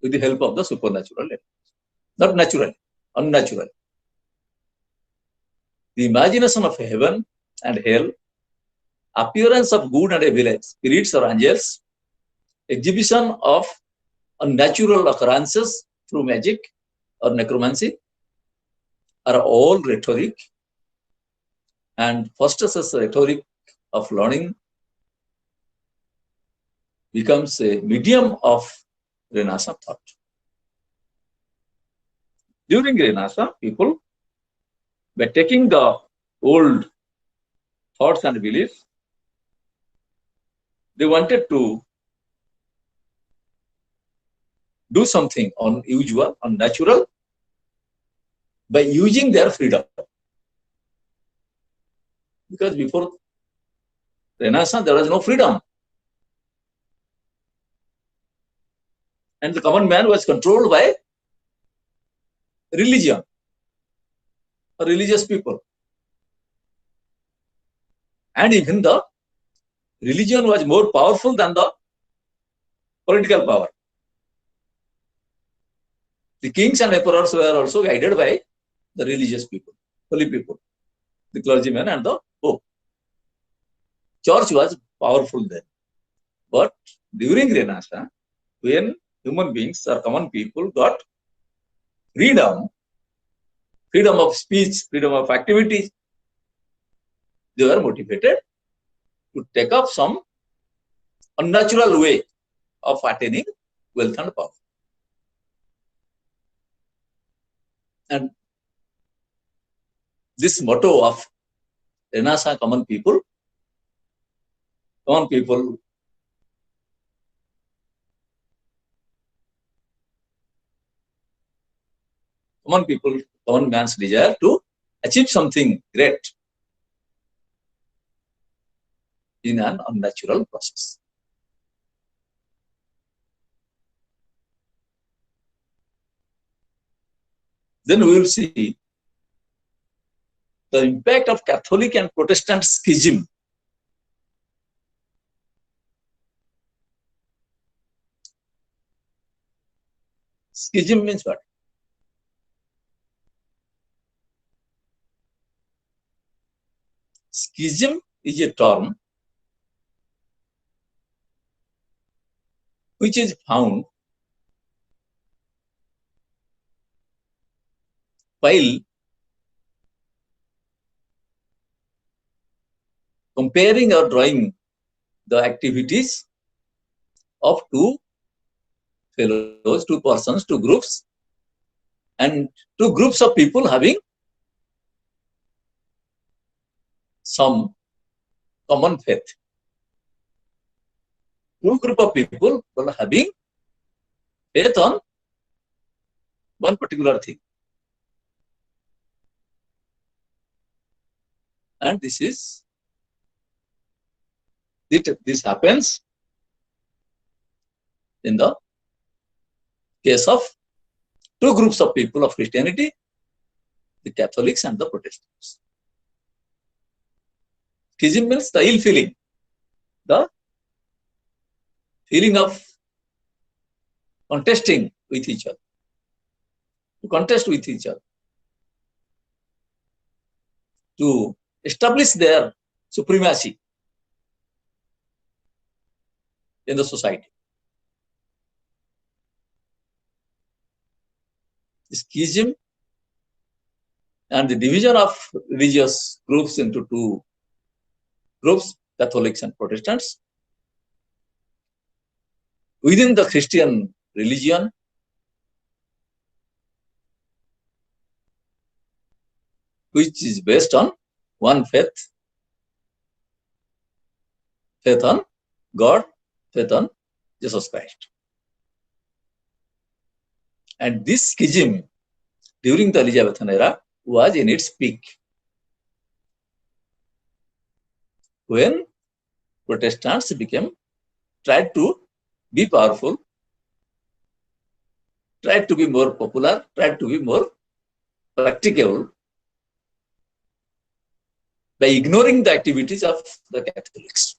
Speaker 1: with the help of the supernatural, not natural, unnatural. The imagination of heaven and hell, appearance of good and evil spirits or angels, exhibition of unnatural occurrences through magic or necromancy are all rhetoric, and Faustus's rhetoric of learning becomes a medium of Renaissance thought. During Renaissance, people were taking the old thoughts and beliefs, they wanted to do something unusual, unnatural, by using their freedom. Because before Renaissance, there was no freedom. And the common man was controlled by religion or religious people. And even the religion was more powerful than the political power. The kings and emperors were also guided by the religious people, holy people, the clergymen and the pope. Church was powerful then. But during Renaissance, when human beings or common people got freedom of speech, freedom of activity, they were motivated to take up some unnatural way of attaining wealth and power. And this motto of Renaissance common people common people common man's desire to achieve something great in an unnatural process. Then we will see the impact of Catholic and Protestant schism. Schism means what? Schism is a term which is found while comparing or drawing the activities of two fellows, two persons, two groups, and two groups of people having some common faith. Two group of people are having faith on one particular thing. And this happens in the case of two groups of people of Christianity, the Catholics and the Protestants. Schism means the ill feeling, the feeling of contesting with each other, to contest with each other, to establish their supremacy in the society. The schism and the division of religious groups into two groups, Catholics and Protestants, within the Christian religion, which is based on one faith, faith on God, faith on Jesus Christ. And this schism during the Elizabethan era was in its peak, when Protestants tried to be powerful, tried to be more popular, tried to be more practicable by ignoring the activities of the Catholics,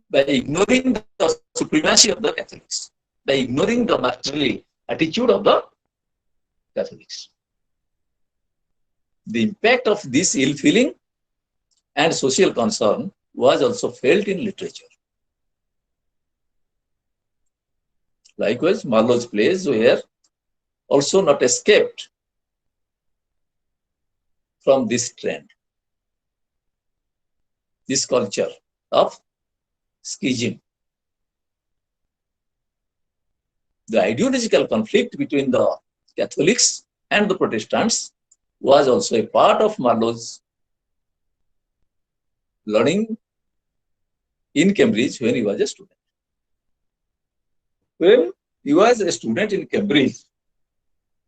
Speaker 1: by ignoring the supremacy of the Catholics, by ignoring the masterly attitude of the Catholics. The impact of this ill feeling and social concern was also felt in literature. Likewise, Marlowe's plays were also not escaped from this trend, this culture of schism. The ideological conflict between the Catholics and the Protestants was also a part of Marlowe's learning in Cambridge when he was a student. When he was a student in Cambridge,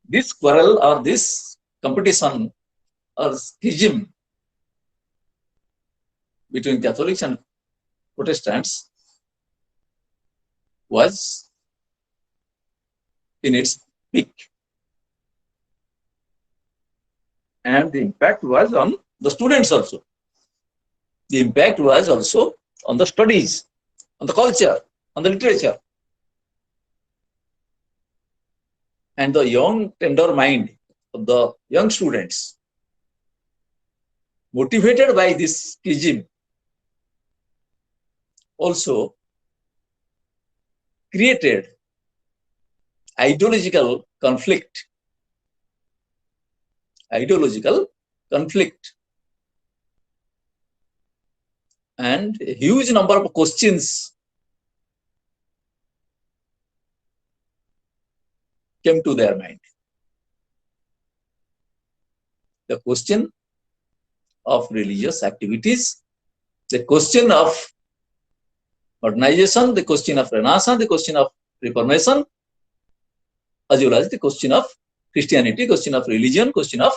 Speaker 1: this quarrel or this competition or schism between Catholics and Protestants was in its peak. And the impact was on the students also. The impact was also on the studies, on the culture, on the literature. And the young, tender mind of the young students, motivated by this schism, also created ideological conflict. And a huge number of questions came to their mind. The question of religious activities, the question of modernization, the question of Renaissance, the question of Reformation, as well as the question of Christianity, question of religion, question of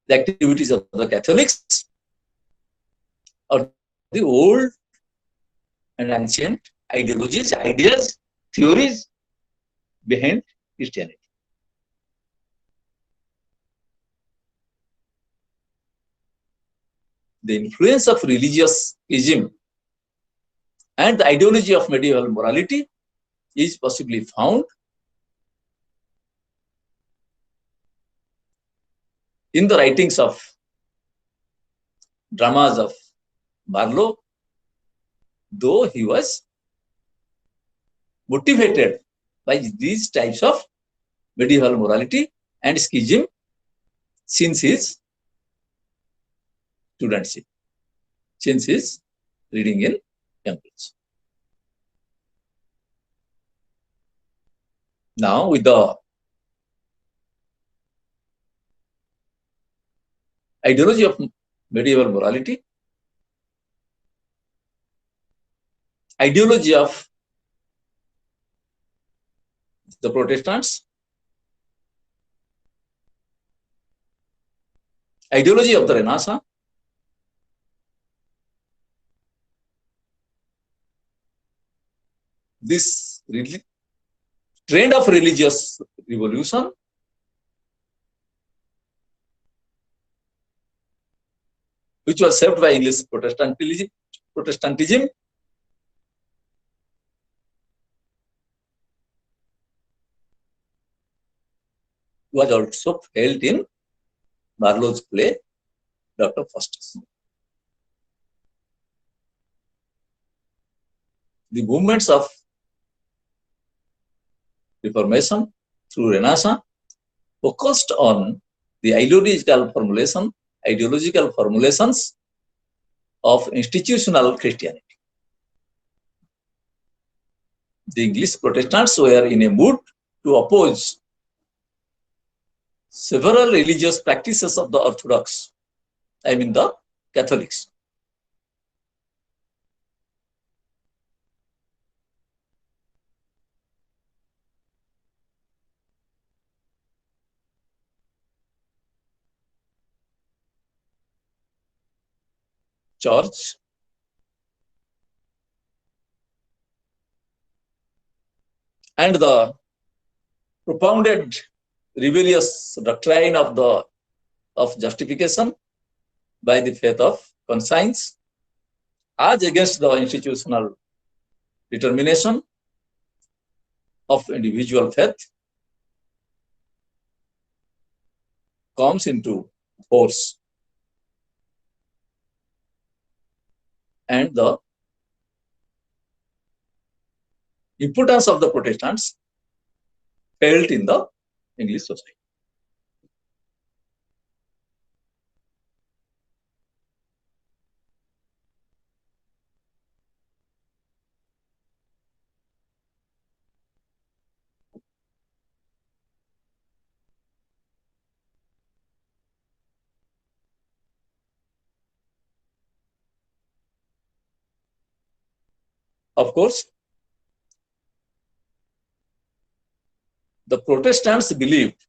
Speaker 1: the activities of the Catholics, or the old and ancient ideologies, ideas, theories behind Christianity. The influence of religiousism and the ideology of medieval morality is possibly found in the writings of dramas of Barlow, though he was motivated by these types of medieval morality and schism since his studentship, since his reading in Cambridge. Now, with the ideology of medieval morality, ideology of the Protestants, ideology of the Renaissance, this trend of religious revolution which was shaped by English Protestantism, was also felt in Barlow's play, Dr. Faustus. The movements of Reformation through Renaissance focused on the ideological formulations of institutional Christianity. The English Protestants were in a mood to oppose several religious practices of the Orthodox, I mean the Catholics. Church and the propounded rebellious doctrine of justification by the faith of conscience as against the institutional determination of individual faith comes into force, and the importance of the Protestants felt in the English society. Of course, the Protestants believed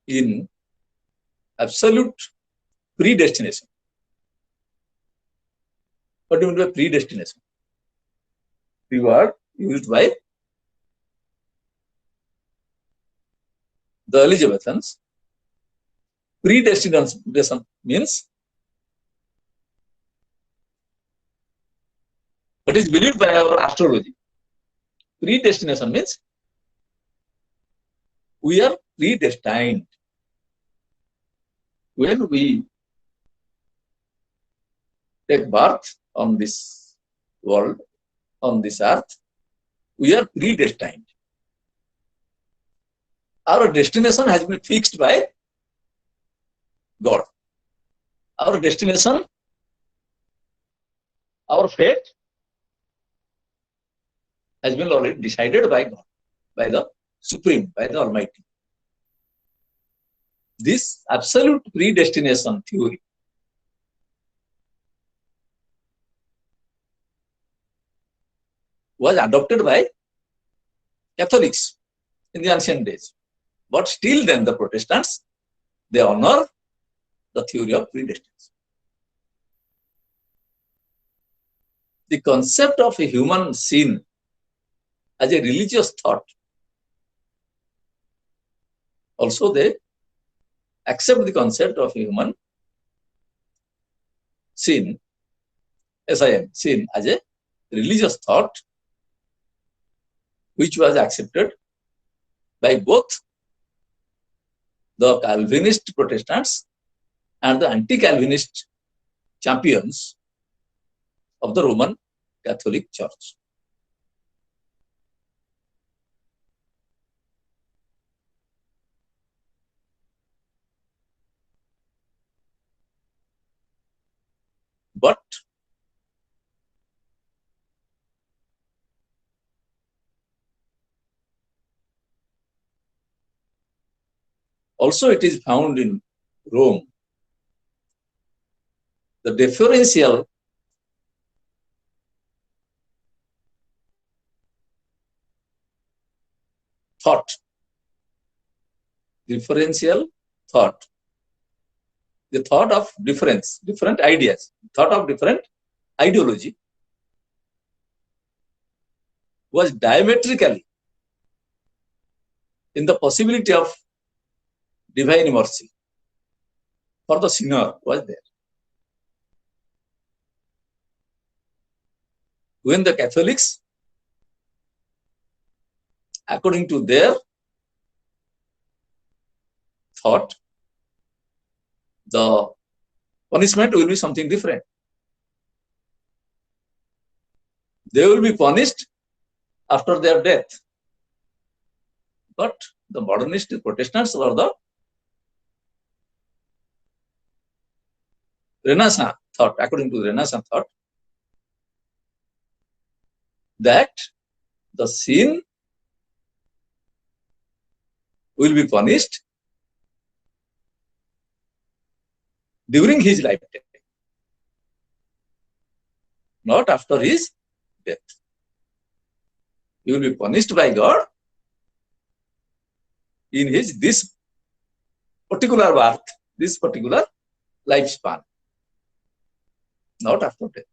Speaker 1: in absolute predestination. What do you mean by predestination? The word used by the Elizabethans. Predestination means what is believed by our astrology. Predestination means we are predestined. When we take birth on this world, on this earth, we are predestined. Our destination has been fixed by God. Our destination, our fate has been already decided by God, by the Supreme, by the Almighty. This absolute predestination theory was adopted by Catholics in the ancient days. But still then the Protestants, they honor the theory of predestination. The concept of a human sin as a religious thought, also they accept the concept of human sin, sin as a religious thought, which was accepted by both the Calvinist Protestants and the anti-Calvinist champions of the Roman Catholic Church. But also it is found in Rome, the differential thought, differential thought, the thought of difference, different ideas, thought of different ideology was diametrically in the possibility of divine mercy for the sinner was there. When the Catholics, according to their thought, the punishment will be something different. They will be punished after their death. But the modernist Protestants were the Renaissance thought, according to the Renaissance thought, that the sin will be punished during his lifetime, not after his death. He will be punished by God in his this particular birth, this particular lifespan, not after death.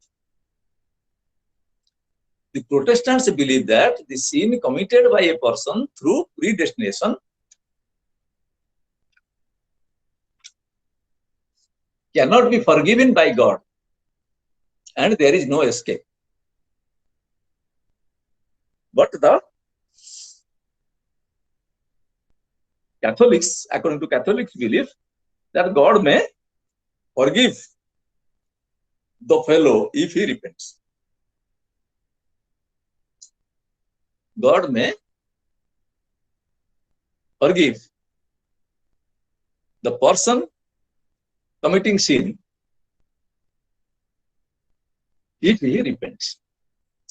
Speaker 1: The Protestants believe that the sin committed by a person through predestination cannot be forgiven by God, and there is no escape. But the Catholics, according to Catholics, believe that God may forgive the fellow if he repents. God may forgive the person committing sin if he repents,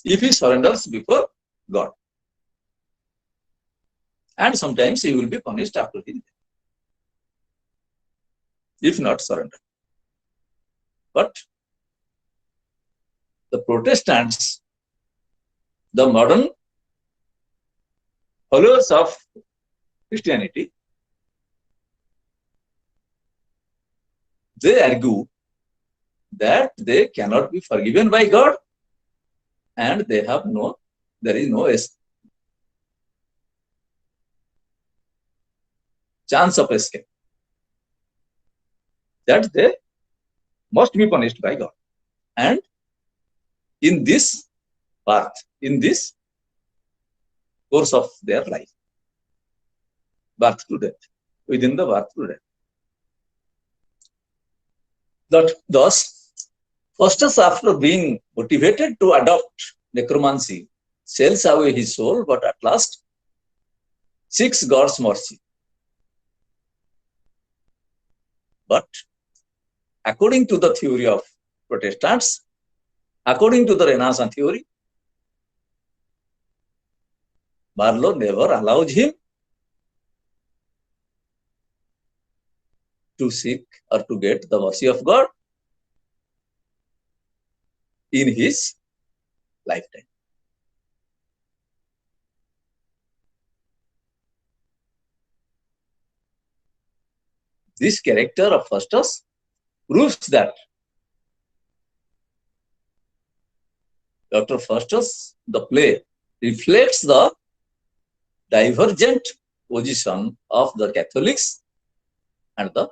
Speaker 1: if he surrenders before God. And sometimes he will be punished after his death, if not surrender. But the Protestants, the modern followers of Christianity, they argue that they cannot be forgiven by God and there is no chance of escape, that they must be punished by God. And in this path, in this course of their life, birth to death, within the birth to death. Thus, Faustus, after being motivated to adopt necromancy, sells away his soul, but at last seeks God's mercy. But according to the theory of Protestants, according to the Renaissance theory, Barlow never allows him to seek or to get the mercy of God in his lifetime. This character of Faustus proves that Dr. Faustus, the play, reflects the divergent position of the Catholics and the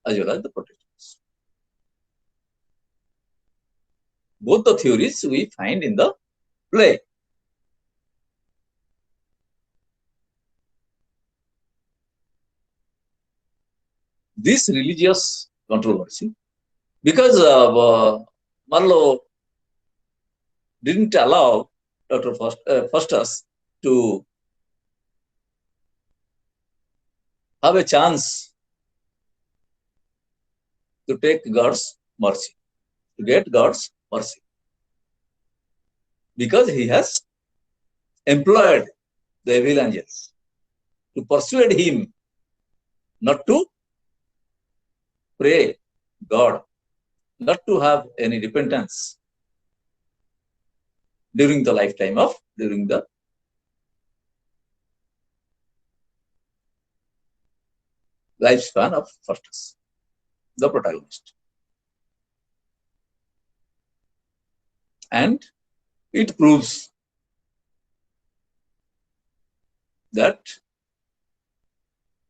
Speaker 1: as well as the Protestants. Both the theories we find in the play. This religious controversy, because Marlowe didn't allow Dr. Faustus to have a chance to take God's mercy, to get God's mercy, because he has employed the evil angels to persuade him not to pray God, not to have any repentance during the lifespan of Faustus, the protagonist. And it proves that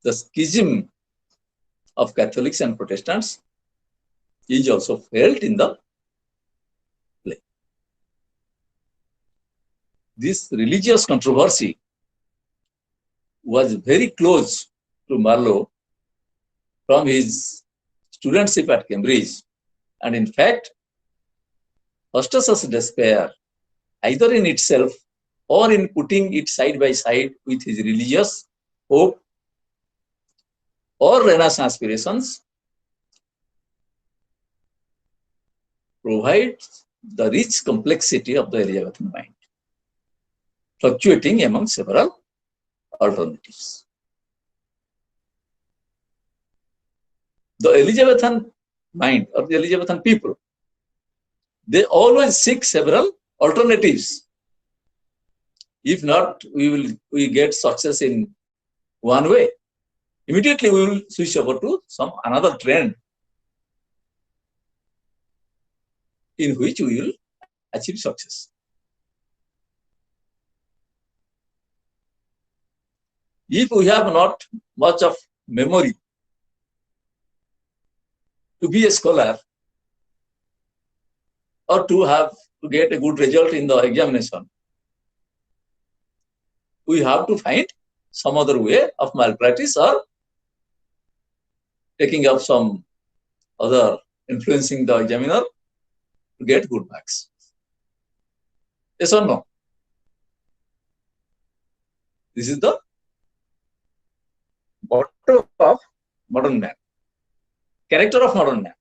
Speaker 1: the schism of Catholics and Protestants is also felt in the play. This religious controversy was very close to Marlowe from his studentship at Cambridge, and in fact, Faustus's despair, either in itself or in putting it side by side with his religious hope or Renaissance aspirations, provides the rich complexity of the Elizabethan mind, fluctuating among several alternatives. The Elizabethan mind or the Elizabethan people, they always seek several alternatives. If not, we get success in one way. Immediately we will switch over to some another trend in which we will achieve success. If we have not much of memory to be a scholar or to get a good result in the examination, we have to find some other way of malpractice or taking up some other influencing the examiner to get good marks. Yes or no? This is the motto of modern man, character of modern man,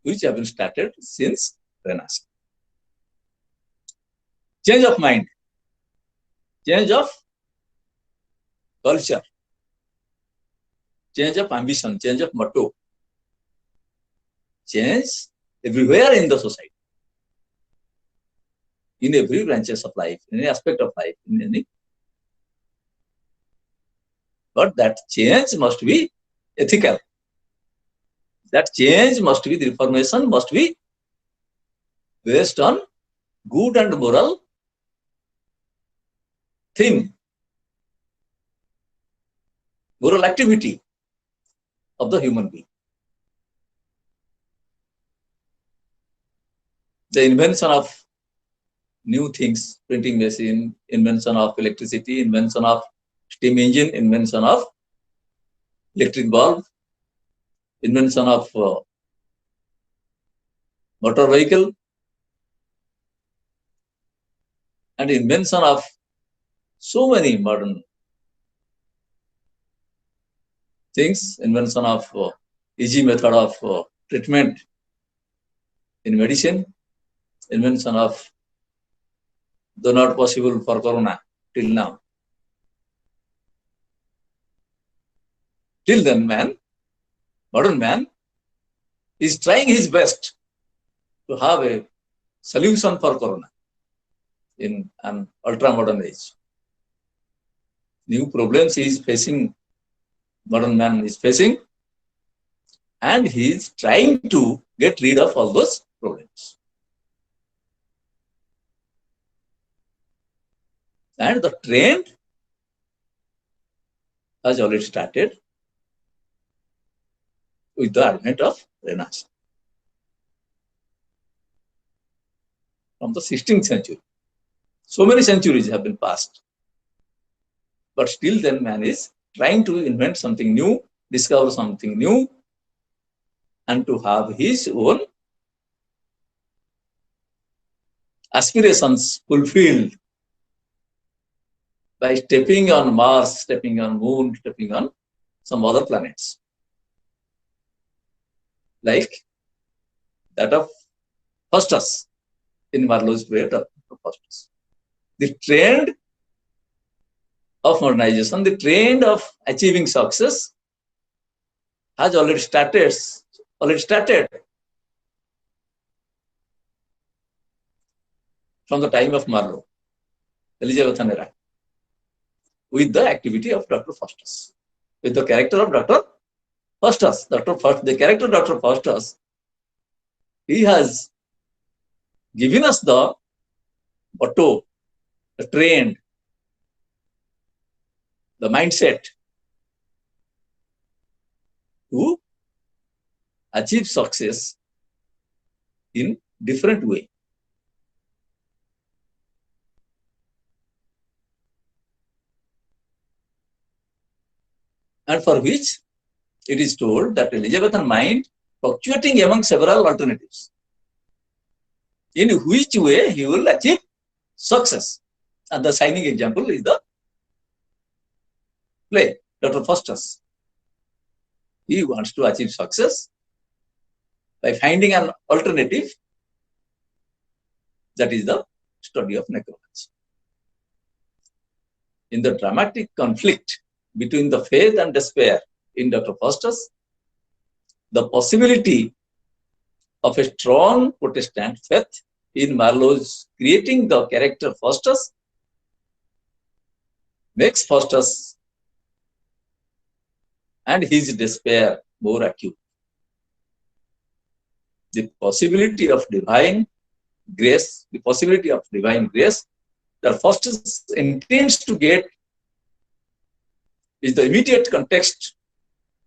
Speaker 1: which have been started since Renaissance. Change of mind, change of culture, change of ambition, change of motto, change everywhere in the society, in every branches of life, in any aspect of life, in any. But that change must be ethical. That change must be, the reformation must be based on good and moral theme, moral activity of the human being. The invention of new things, printing machine, invention of electricity, invention of steam engine, invention of electric bulb, invention of motor vehicle, and invention of so many modern things, invention of easy method of treatment in medicine, invention of though not possible for corona till now. Till then, modern man is trying his best to have a solution for corona in an ultra-modern age. new problems he is facing, modern man is facing, and he is trying to get rid of all those problems. And the trend has already started with the advent of Renaissance from the 16th century. So many centuries have been passed, but still then man is trying to invent something new, discover something new, and to have his own aspirations fulfilled by stepping on Mars, stepping on Moon, stepping on some other planets, like that of Faustus in Marlowe's play of Faustus. The trend of modernization, the trend of achieving success has already started from the time of Marlowe, Elizabethan era, with the activity of Dr. Faustus, with the character of Dr. Faustus. The character of Dr. Faustus, he has given us the motto, the trend, the mindset to achieve success in different way. And for which it is told that Elizabethan mind fluctuating among several alternatives, in which way he will achieve success. And the shining example is the play, Dr. Faustus. He wants to achieve success by finding an alternative, that is the study of necromancy. In the dramatic conflict between the faith and despair in Dr. Faustus, the possibility of a strong Protestant faith in Marlowe's creating the character Faustus makes Faustus and his despair more acute. The possibility of divine grace that Faustus intends to get is the immediate context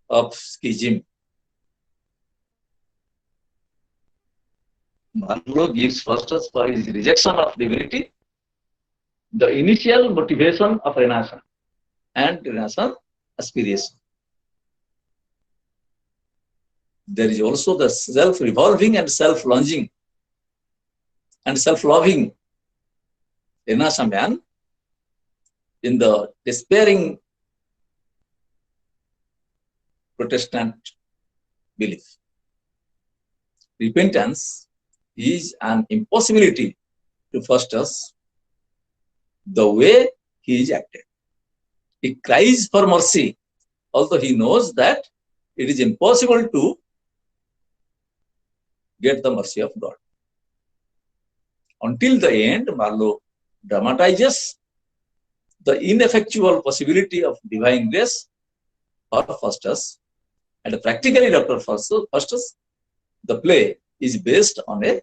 Speaker 1: of schism. Marlowe gives Faustus for his rejection of divinity the initial motivation of Renaissance and Renaissance aspiration. There is also the self-revolving and self-lunging and self-loving Renaissance man in the despairing Protestant belief. Repentance is an impossibility to Faustus the way he is acted. He cries for mercy, although he knows that it is impossible to get the mercy of God. Until the end, Marlowe dramatizes the ineffectual possibility of divine grace for Faustus, and practically Dr. Faustus, the play is based on a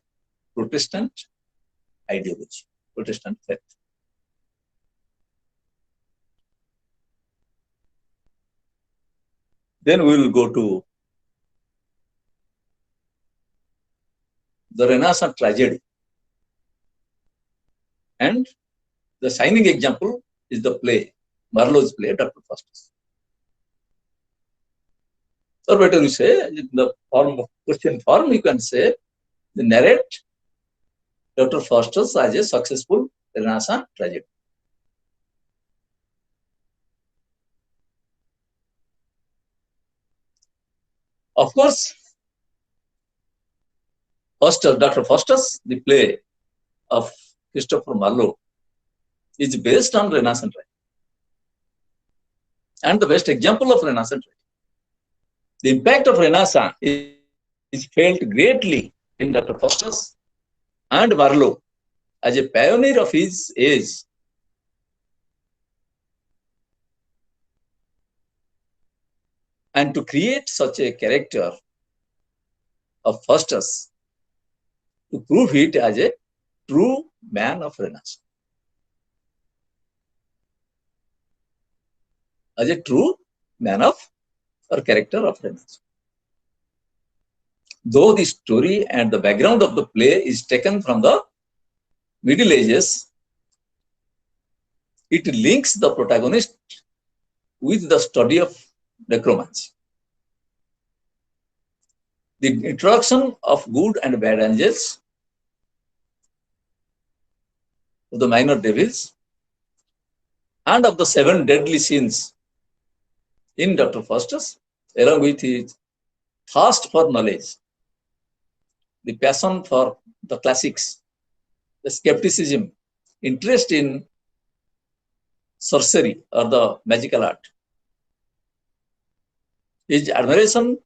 Speaker 1: Protestant ideology, Protestant faith. Then we will go to the Renaissance tragedy. And the shining example is the play, Marlowe's play, Dr. Faustus. Or better you say, in the form of question form, you can say, the narrate Dr. Faustus as a successful Renaissance tragedy. Of course, Dr. Faustus, the play of Christopher Marlowe, is based on Renaissance tragedy and the best example of Renaissance tragedy. The impact of Renaissance is felt greatly in Dr. Faustus and Marlowe as a pioneer of his age. And to create such a character of Faustus, to prove it as a true man of Renaissance, as a true man of or character of Renaissance. Though the story and the background of the play is taken from the Middle Ages, it links the protagonist with the study of necromancy. The introduction of good and bad angels, of the minor devils, and of the 7 deadly sins in Dr. Faustus, along with his thirst for knowledge, the passion for the classics, the skepticism, interest in sorcery or the magical art, his admiration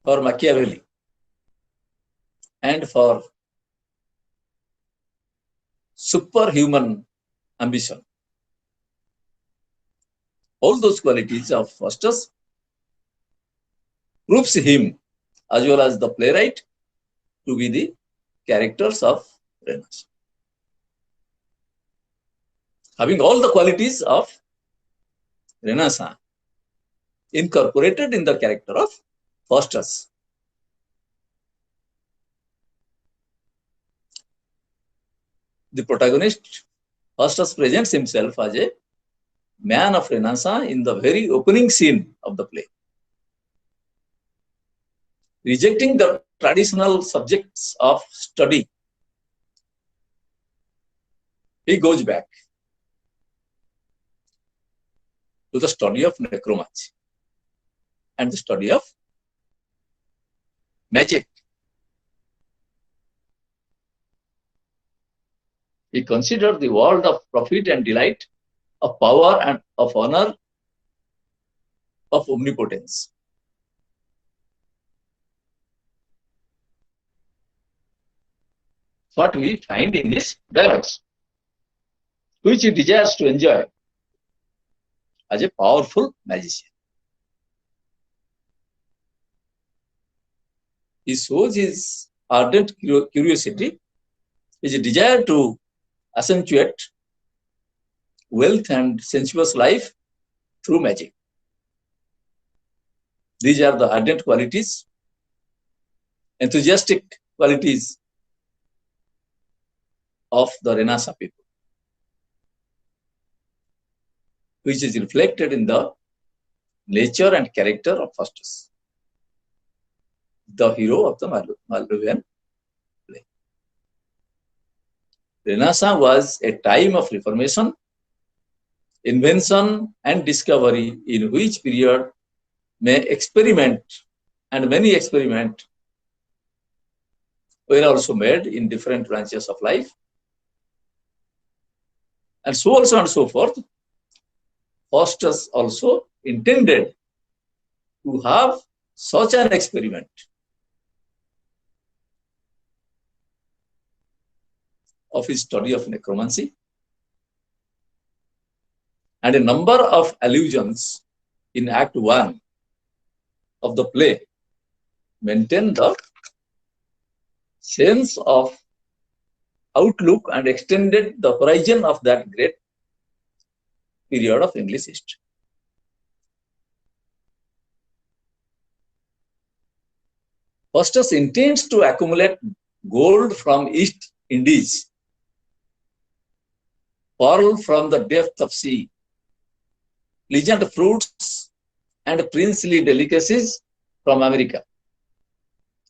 Speaker 1: for Machiavelli and for superhuman ambition. All those qualities of Faustus proves him, as well as the playwright, to be the characters of Renaissance. Having all the qualities of Renaissance incorporated in the character of Faustus. The protagonist, Faustus, presents himself as a man of Renaissance in the very opening scene of the play. Rejecting the traditional subjects of study, he goes back to the study of necromancy and the study of magic. He considered the world of profit and delight, of power and of honor, of omnipotence. What we find in these dialogues, which he desires to enjoy as a powerful magician. He shows his ardent curiosity, his desire to accentuate wealth and sensuous life through magic. These are the ardent qualities, enthusiastic qualities of the Renaissance people, which is reflected in the nature and character of Faustus, the hero of the Malrovian play. Renaissance was a time of reformation, invention, and discovery, in which period many experiments were also made in different branches of life, and so also and so forth. Faustus also intended to have such an experiment of his study of necromancy, and a number of allusions in Act 1 of the play maintain the sense of outlook and extended the horizon of that great period of English history. Faustus intends to accumulate gold from East Indies, pearl from the depth of sea, pleasant fruits and princely delicacies from America,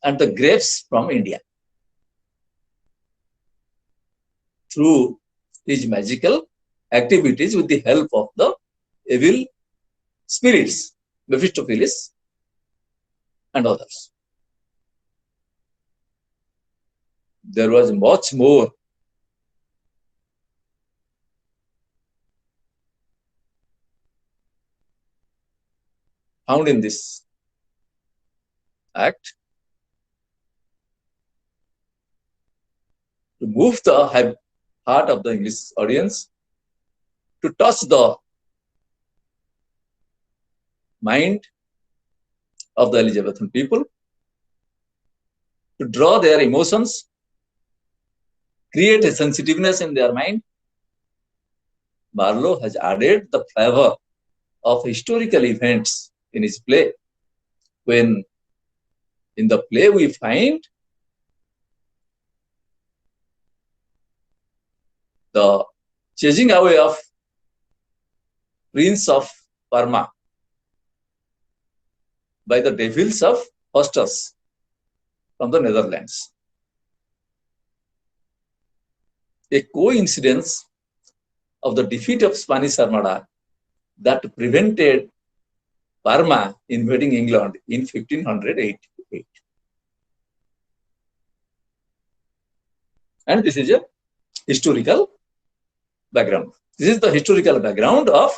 Speaker 1: and the grapes from India. Through his magical activities with the help of the evil spirits, Mephistopheles and others. There was much more found in this act to move the heart of the English audience, to touch the mind of the Elizabethan people to draw their emotions, create a sensitiveness in their mind. Marlowe has added the flavor of historical events in his play. When in the play we find the chasing away of Prince of Parma by the devils of Hostus from the Netherlands. A coincidence of the defeat of Spanish Armada that prevented Parma invading England in 1588. And this is a historical background. This is the historical background of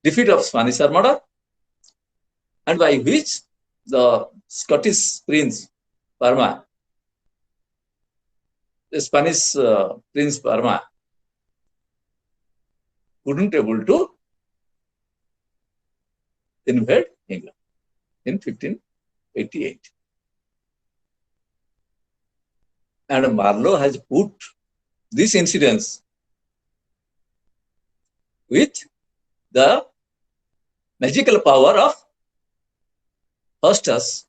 Speaker 1: defeat of Spanish Armada, and by which the Scottish Prince Parma, the Spanish Prince Parma, couldn't able to invade England in 1588. And Marlowe has put this incidence with the magical power of Hostus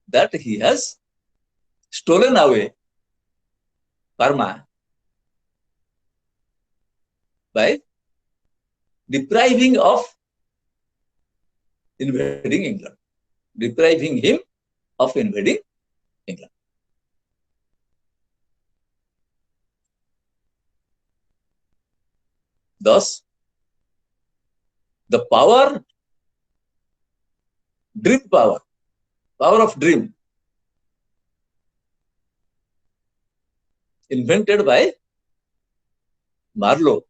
Speaker 1: that he has stolen away Parma by depriving of invading England, depriving him of invading England. Thus, the power of dream, invented by Marlowe,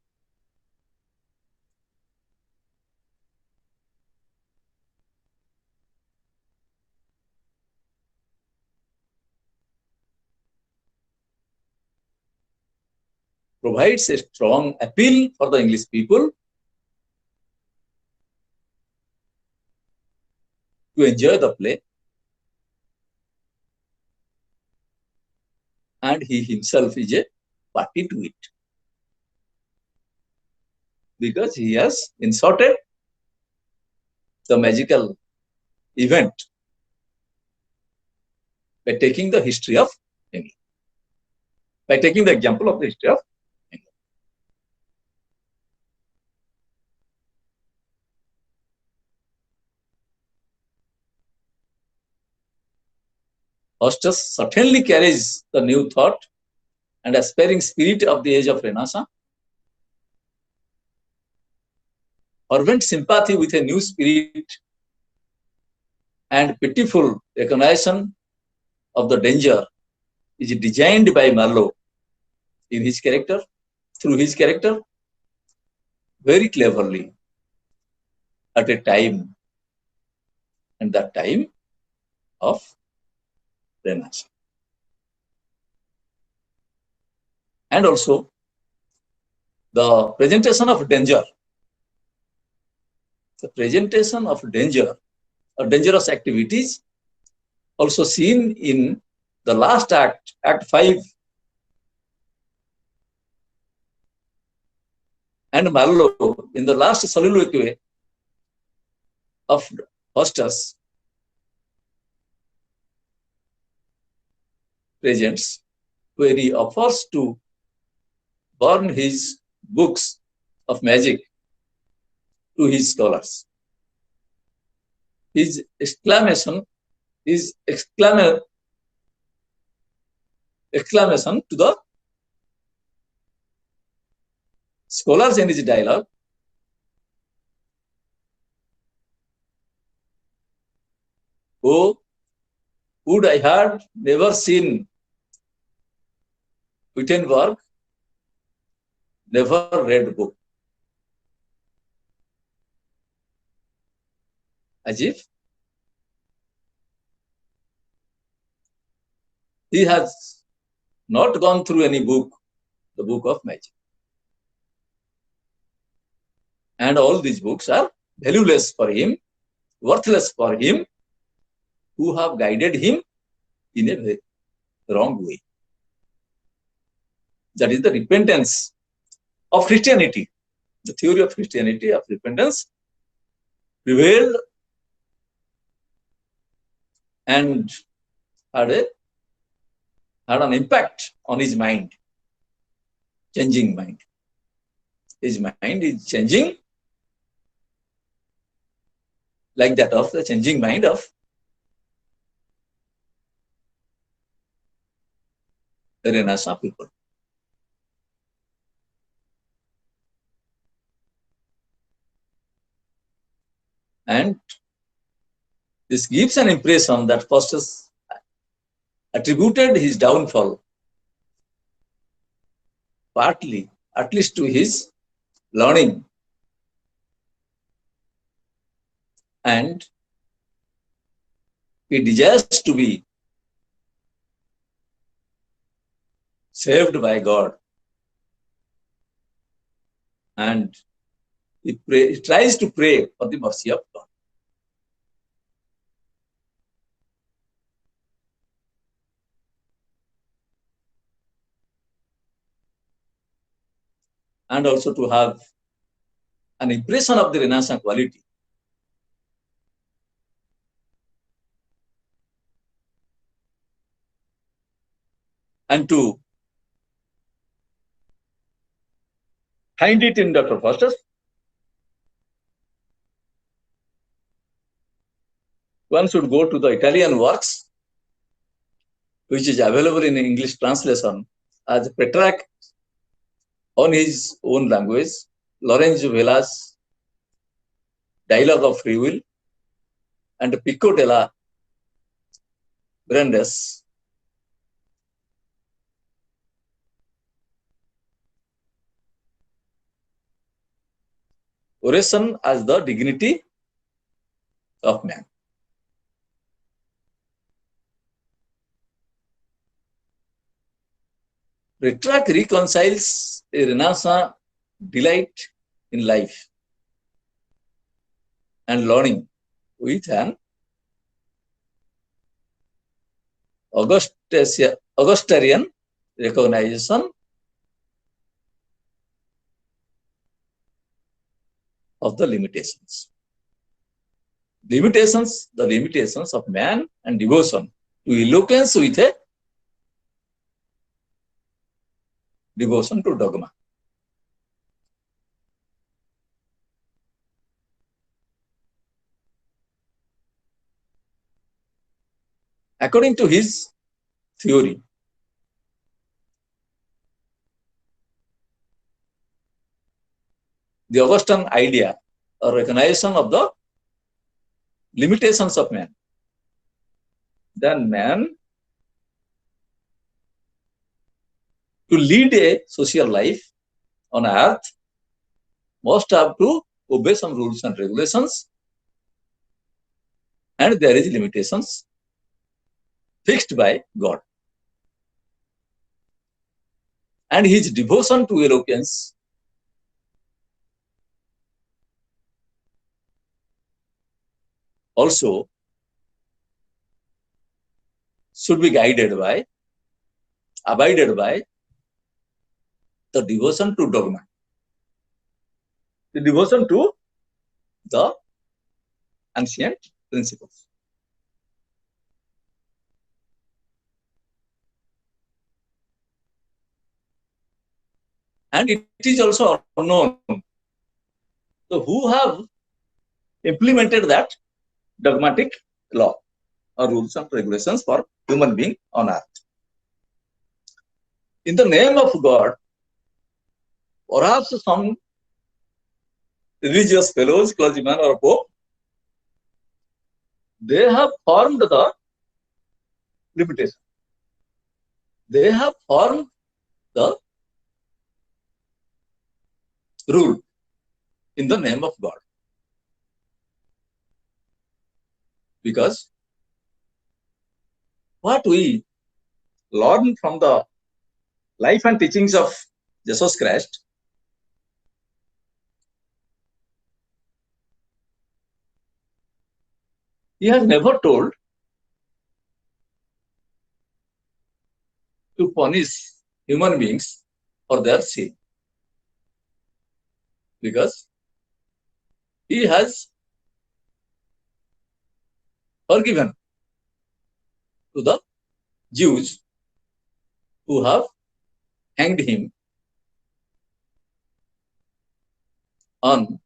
Speaker 1: provides a strong appeal for the English people to enjoy the play, and he himself is a party to it, because he has inserted the magical event by taking the history of England, by taking the example of the history of England. Hostus certainly carries the new thought and aspiring spirit of the age of Renaissance, fervent sympathy with a new spirit, and pitiful recognition of the danger is designed by Marlowe in his character, through his character, very cleverly at a time, and that time of Renaissance. And also the presentation of danger, the presentation of danger or dangerous activities, also seen in the last act, Act 5, and Marlowe in the last soliloquy of Hostus presents, where he offers to burn his books of magic to his scholars. His exclamation to the scholars in his dialogue: "Oh, would I had never seen Wittenberg, never read book." As if he has not gone through any book, the book of magic. And all these books are valueless for him, worthless for him, who have guided him in a very wrong way. That is the repentance of Christianity. The theory of Christianity of repentance prevailed and had an impact on his mind, changing mind. His mind is changing like that of the changing mind of the Renaissance people. And this gives an impression that Faustus attributed his downfall partly, at least, to his learning, and he desires to be saved by God, and he tries to pray for the mercy of God. And also to have an impression of the Renaissance quality. And to find it in Dr. Faustus, one should go to the Italian works, which is available in English translation as Petrarch on his own language, Lorenzo Vela's Dialogue of Free Will, and Pico della Brandes, Oration as the Dignity of Man. Petrarch reconciles a Renaissance delight in life and learning with an Augustarian recognition of the limitations. The limitations of man, and devotion to eloquence with a devotion to dogma. According to his theory, the Augustine idea or recognition of the limitations of man, then man, to lead a social life on earth, must have to obey some rules and regulations, and there is limitations fixed by God. And his devotion to eloquence also should be abided by the devotion to dogma, the devotion to the ancient principles. And it is also unknown so who have implemented that dogmatic law or rules and regulations for human being on earth. In the name of God, perhaps some religious fellows, clergyman or pope, they have formed the limitation. They have formed the rule in the name of God. Because what we learn from the life and teachings of Jesus Christ He has never told to punish human beings for their sin, because he has forgiven to the Jews who have hanged him on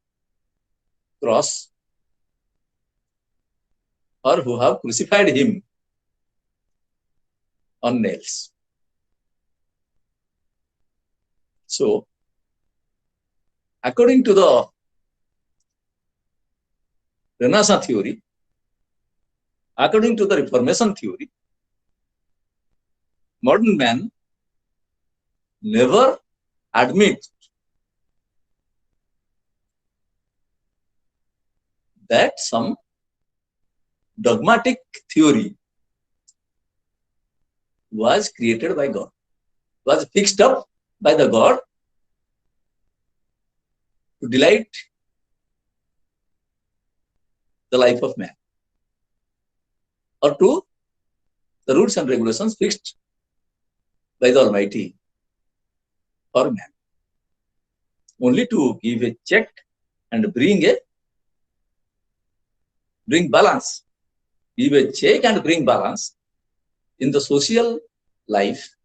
Speaker 1: cross, or who have crucified him on nails. So, according to the Renaissance theory, according to the Reformation theory, modern man never admit that some dogmatic theory was created by God, was fixed up by the God to delight the life of man, or to the rules and regulations fixed by the Almighty for man, only to give a check and bring balance, give a check and bring balance in the social life.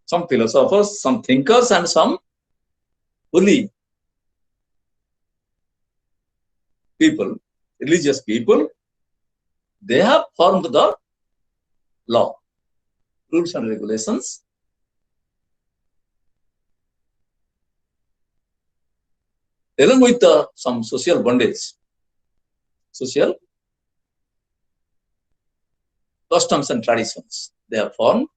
Speaker 1: Some philosophers, some thinkers, and some holy people, religious people, they have formed the law, rules and regulations, along with some social bondage, social customs and traditions. They have formed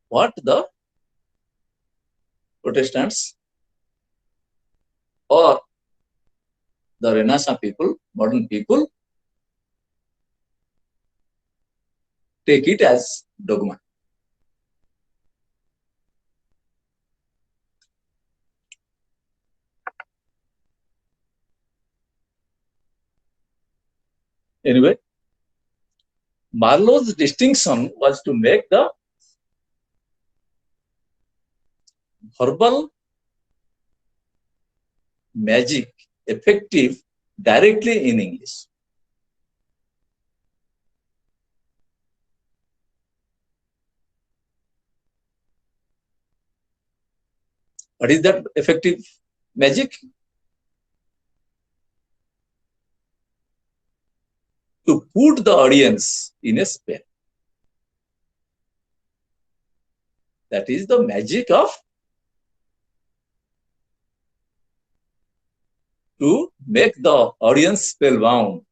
Speaker 1: what the Protestants or the Renaissance people, modern people, take it as dogma. Anyway, Marlowe's distinction was to make the verbal magic effective directly in English. What is that effective magic? To put the audience in a spell. That is the magic of to make the audience spellbound.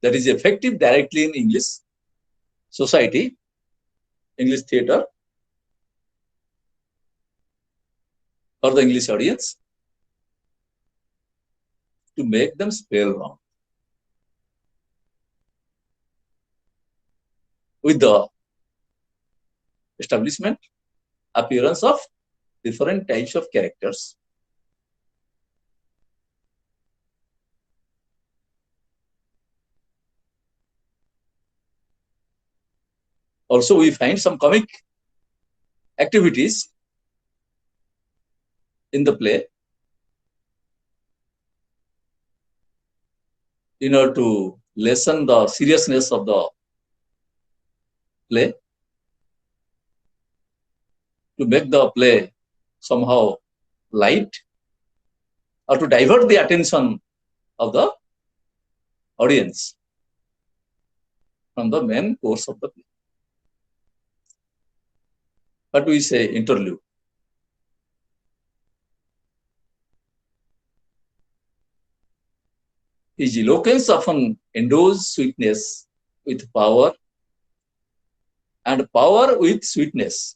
Speaker 1: That is effective directly in English society, English theatre, or the English audience, to make them spellbound. With the establishment, appearance of different types of characters. Also, we find some comic activities in the play in order to lessen the seriousness of the play, to make the play somehow light, or to divert the attention of the audience from the main course of the play. What we say, interlude. His eloquence often endows sweetness with power, and power with sweetness,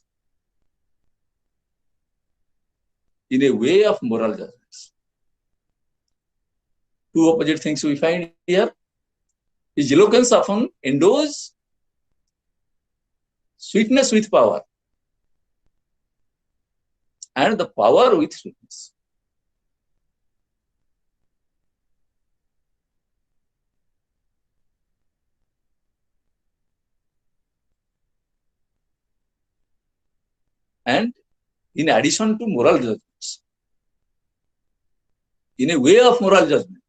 Speaker 1: in a way of moral judgments. Two opposite things we find here. His eloquence often endows sweetness with power, and the power with sweetness. And in addition to moral judgments, in a way of moral judgment,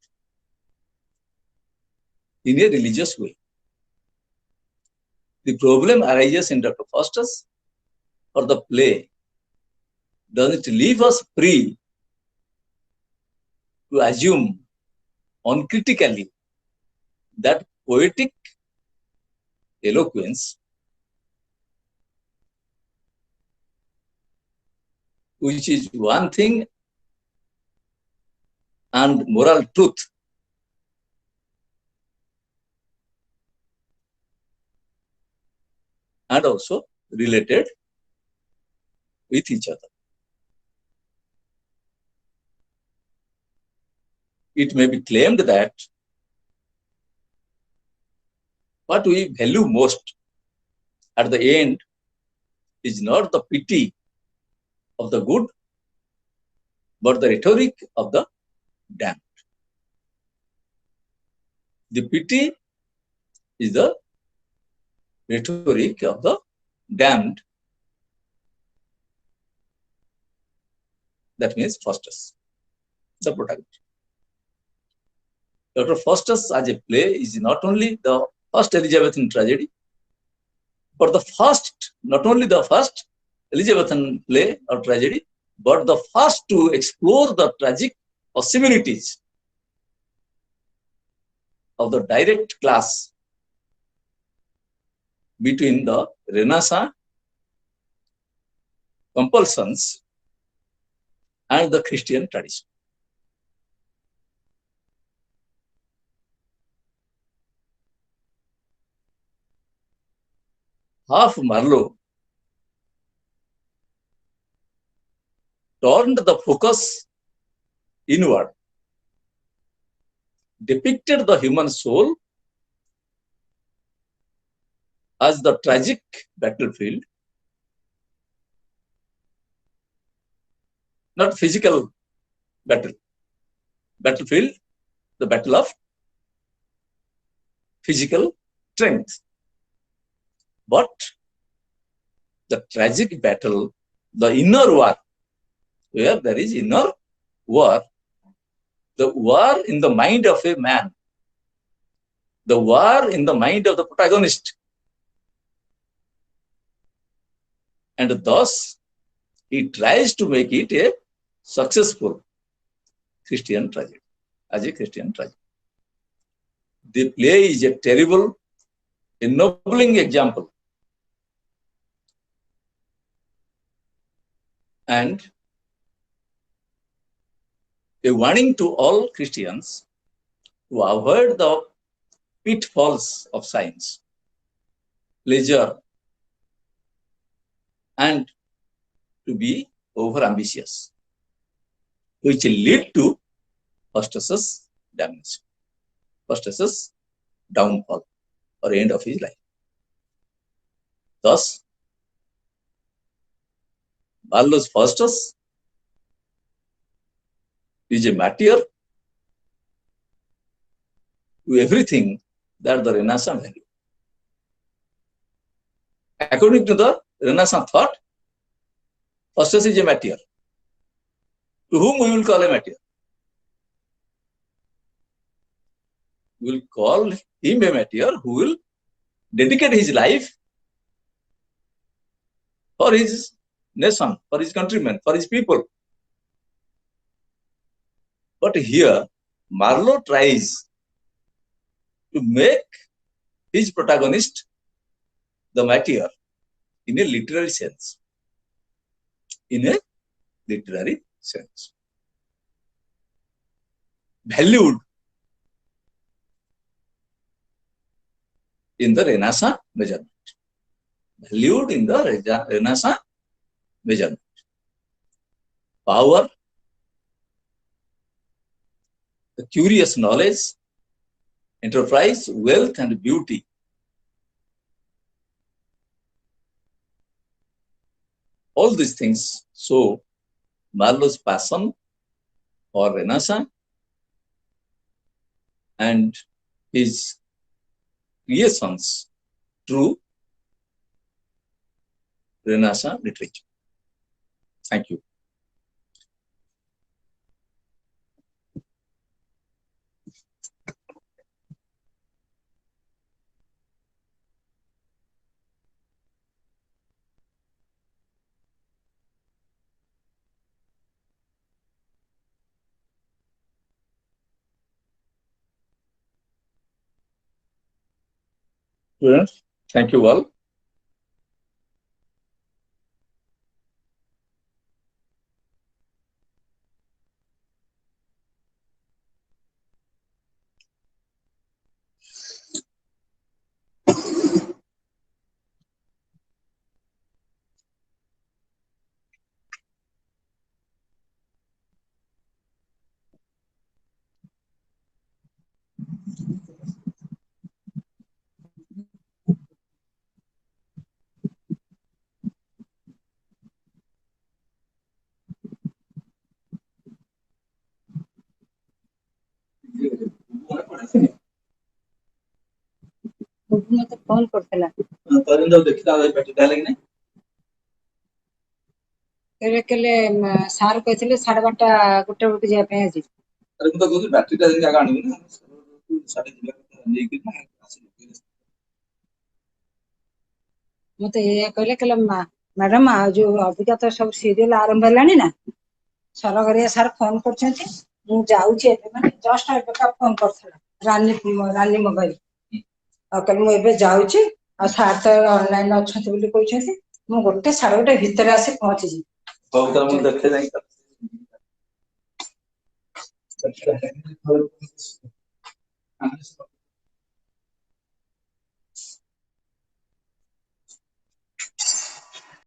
Speaker 1: in a religious way. The problem arises in Dr. Faustus or the play. Does it leave us free to assume uncritically that poetic eloquence, which is one thing, and moral truth, and also related with each other. It may be claimed that what we value most at the end is not the pity of the good, but the rhetoric of the damned. The pity is the rhetoric of the damned. That means Faustus, the protagonist. Dr. Faustus as a play is not only the first Elizabethan tragedy, but the first, not only the first Elizabethan play or tragedy, but the first to explore the tragic possibilities of the direct clash between the Renaissance compulsions and the Christian tradition. Half Marlowe turned the focus inward, depicted the human soul as the tragic battlefield, not physical battlefield, the battle of physical strength, but the tragic battle, the inner war, where there is inner war, the war in the mind of a man, the war in the mind of the protagonist. And thus, he tries to make it a successful Christian tragedy, as a Christian tragedy. The play is a terrible, ennobling example. And a warning to all Christians to avoid the pitfalls of science, pleasure, and to be over-ambitious, which will lead to Faustus's damnation, Faustus's downfall or end of his life. Thus, Marlowe's Faustus is a martyr to everything that the Renaissance valued. According to the Renaissance thought, Faustus is a martyr. To whom we will call a martyr? We will call him a martyr who will dedicate his life for his nation, for his countrymen, for his people. But here, Marlowe tries to make his protagonist the martyr in a literary sense. In a literary sense. Valued in the Renaissance measurement. Valued in the Renaissance measurement. Power, the curious knowledge, enterprise, wealth, and beauty All these things show Marlowe's passion for Renaissance and his creations through Renaissance literature. Thank you. Students, thank you all.
Speaker 4: ମତେ phone କରିଥିଲା
Speaker 1: ପରିନ୍ଦା ଦେଖିଲା ବେଟିଟା ଲାଗି
Speaker 4: କେବେ କେଲେ sir କହିଥିଲେ 12:30 ଗୋଟେ ବେଳକୁ ଯିବା ପାଇଁ ଆଜି।
Speaker 1: अरे ମୁଁ ତ କହୁଛି ବ୍ୟାଟେରୀଟା ଯେମିତି ଆଗ ଆଣିବୁ ନା ସାଡେ ଯିବା ନେଇକି ନା ଆସିବୁ।
Speaker 4: ମତେ ଏଇଆ କହିଲେ ମ୍ୟାଡାମ ଆଉ ଯୋଉ ଅବିକା ତ ସବୁ ସିରିଏଲ ଆରମ୍ଭ ହେଲାଣି ନା ସରଗରିଆ ସାର୍ ଫୋନ କରୁଛନ୍ତି ମୁଁ ଯାଉଛି ଏବେ ମାନେ ଜଷ୍ଟ ଏବେକା ଫୋନ କରିଥିଲା ରାନୀ ମୋବାଇଲ ଆଉ କହିଲେ ମୁଁ ଏବେ ଯାଉଛି ଆଉ ସାର୍ ତ ଅନଲାଇନ ଅଛନ୍ତି ବୋଲି କହୁଛନ୍ତି ମୁଁ 1:30 ଭିତରେ ଆସି ପହଞ୍ଚିଯିବି।
Speaker 1: ହଉ ତାହେଲେ ମୁଁ ଦେଖେ ଯାଇ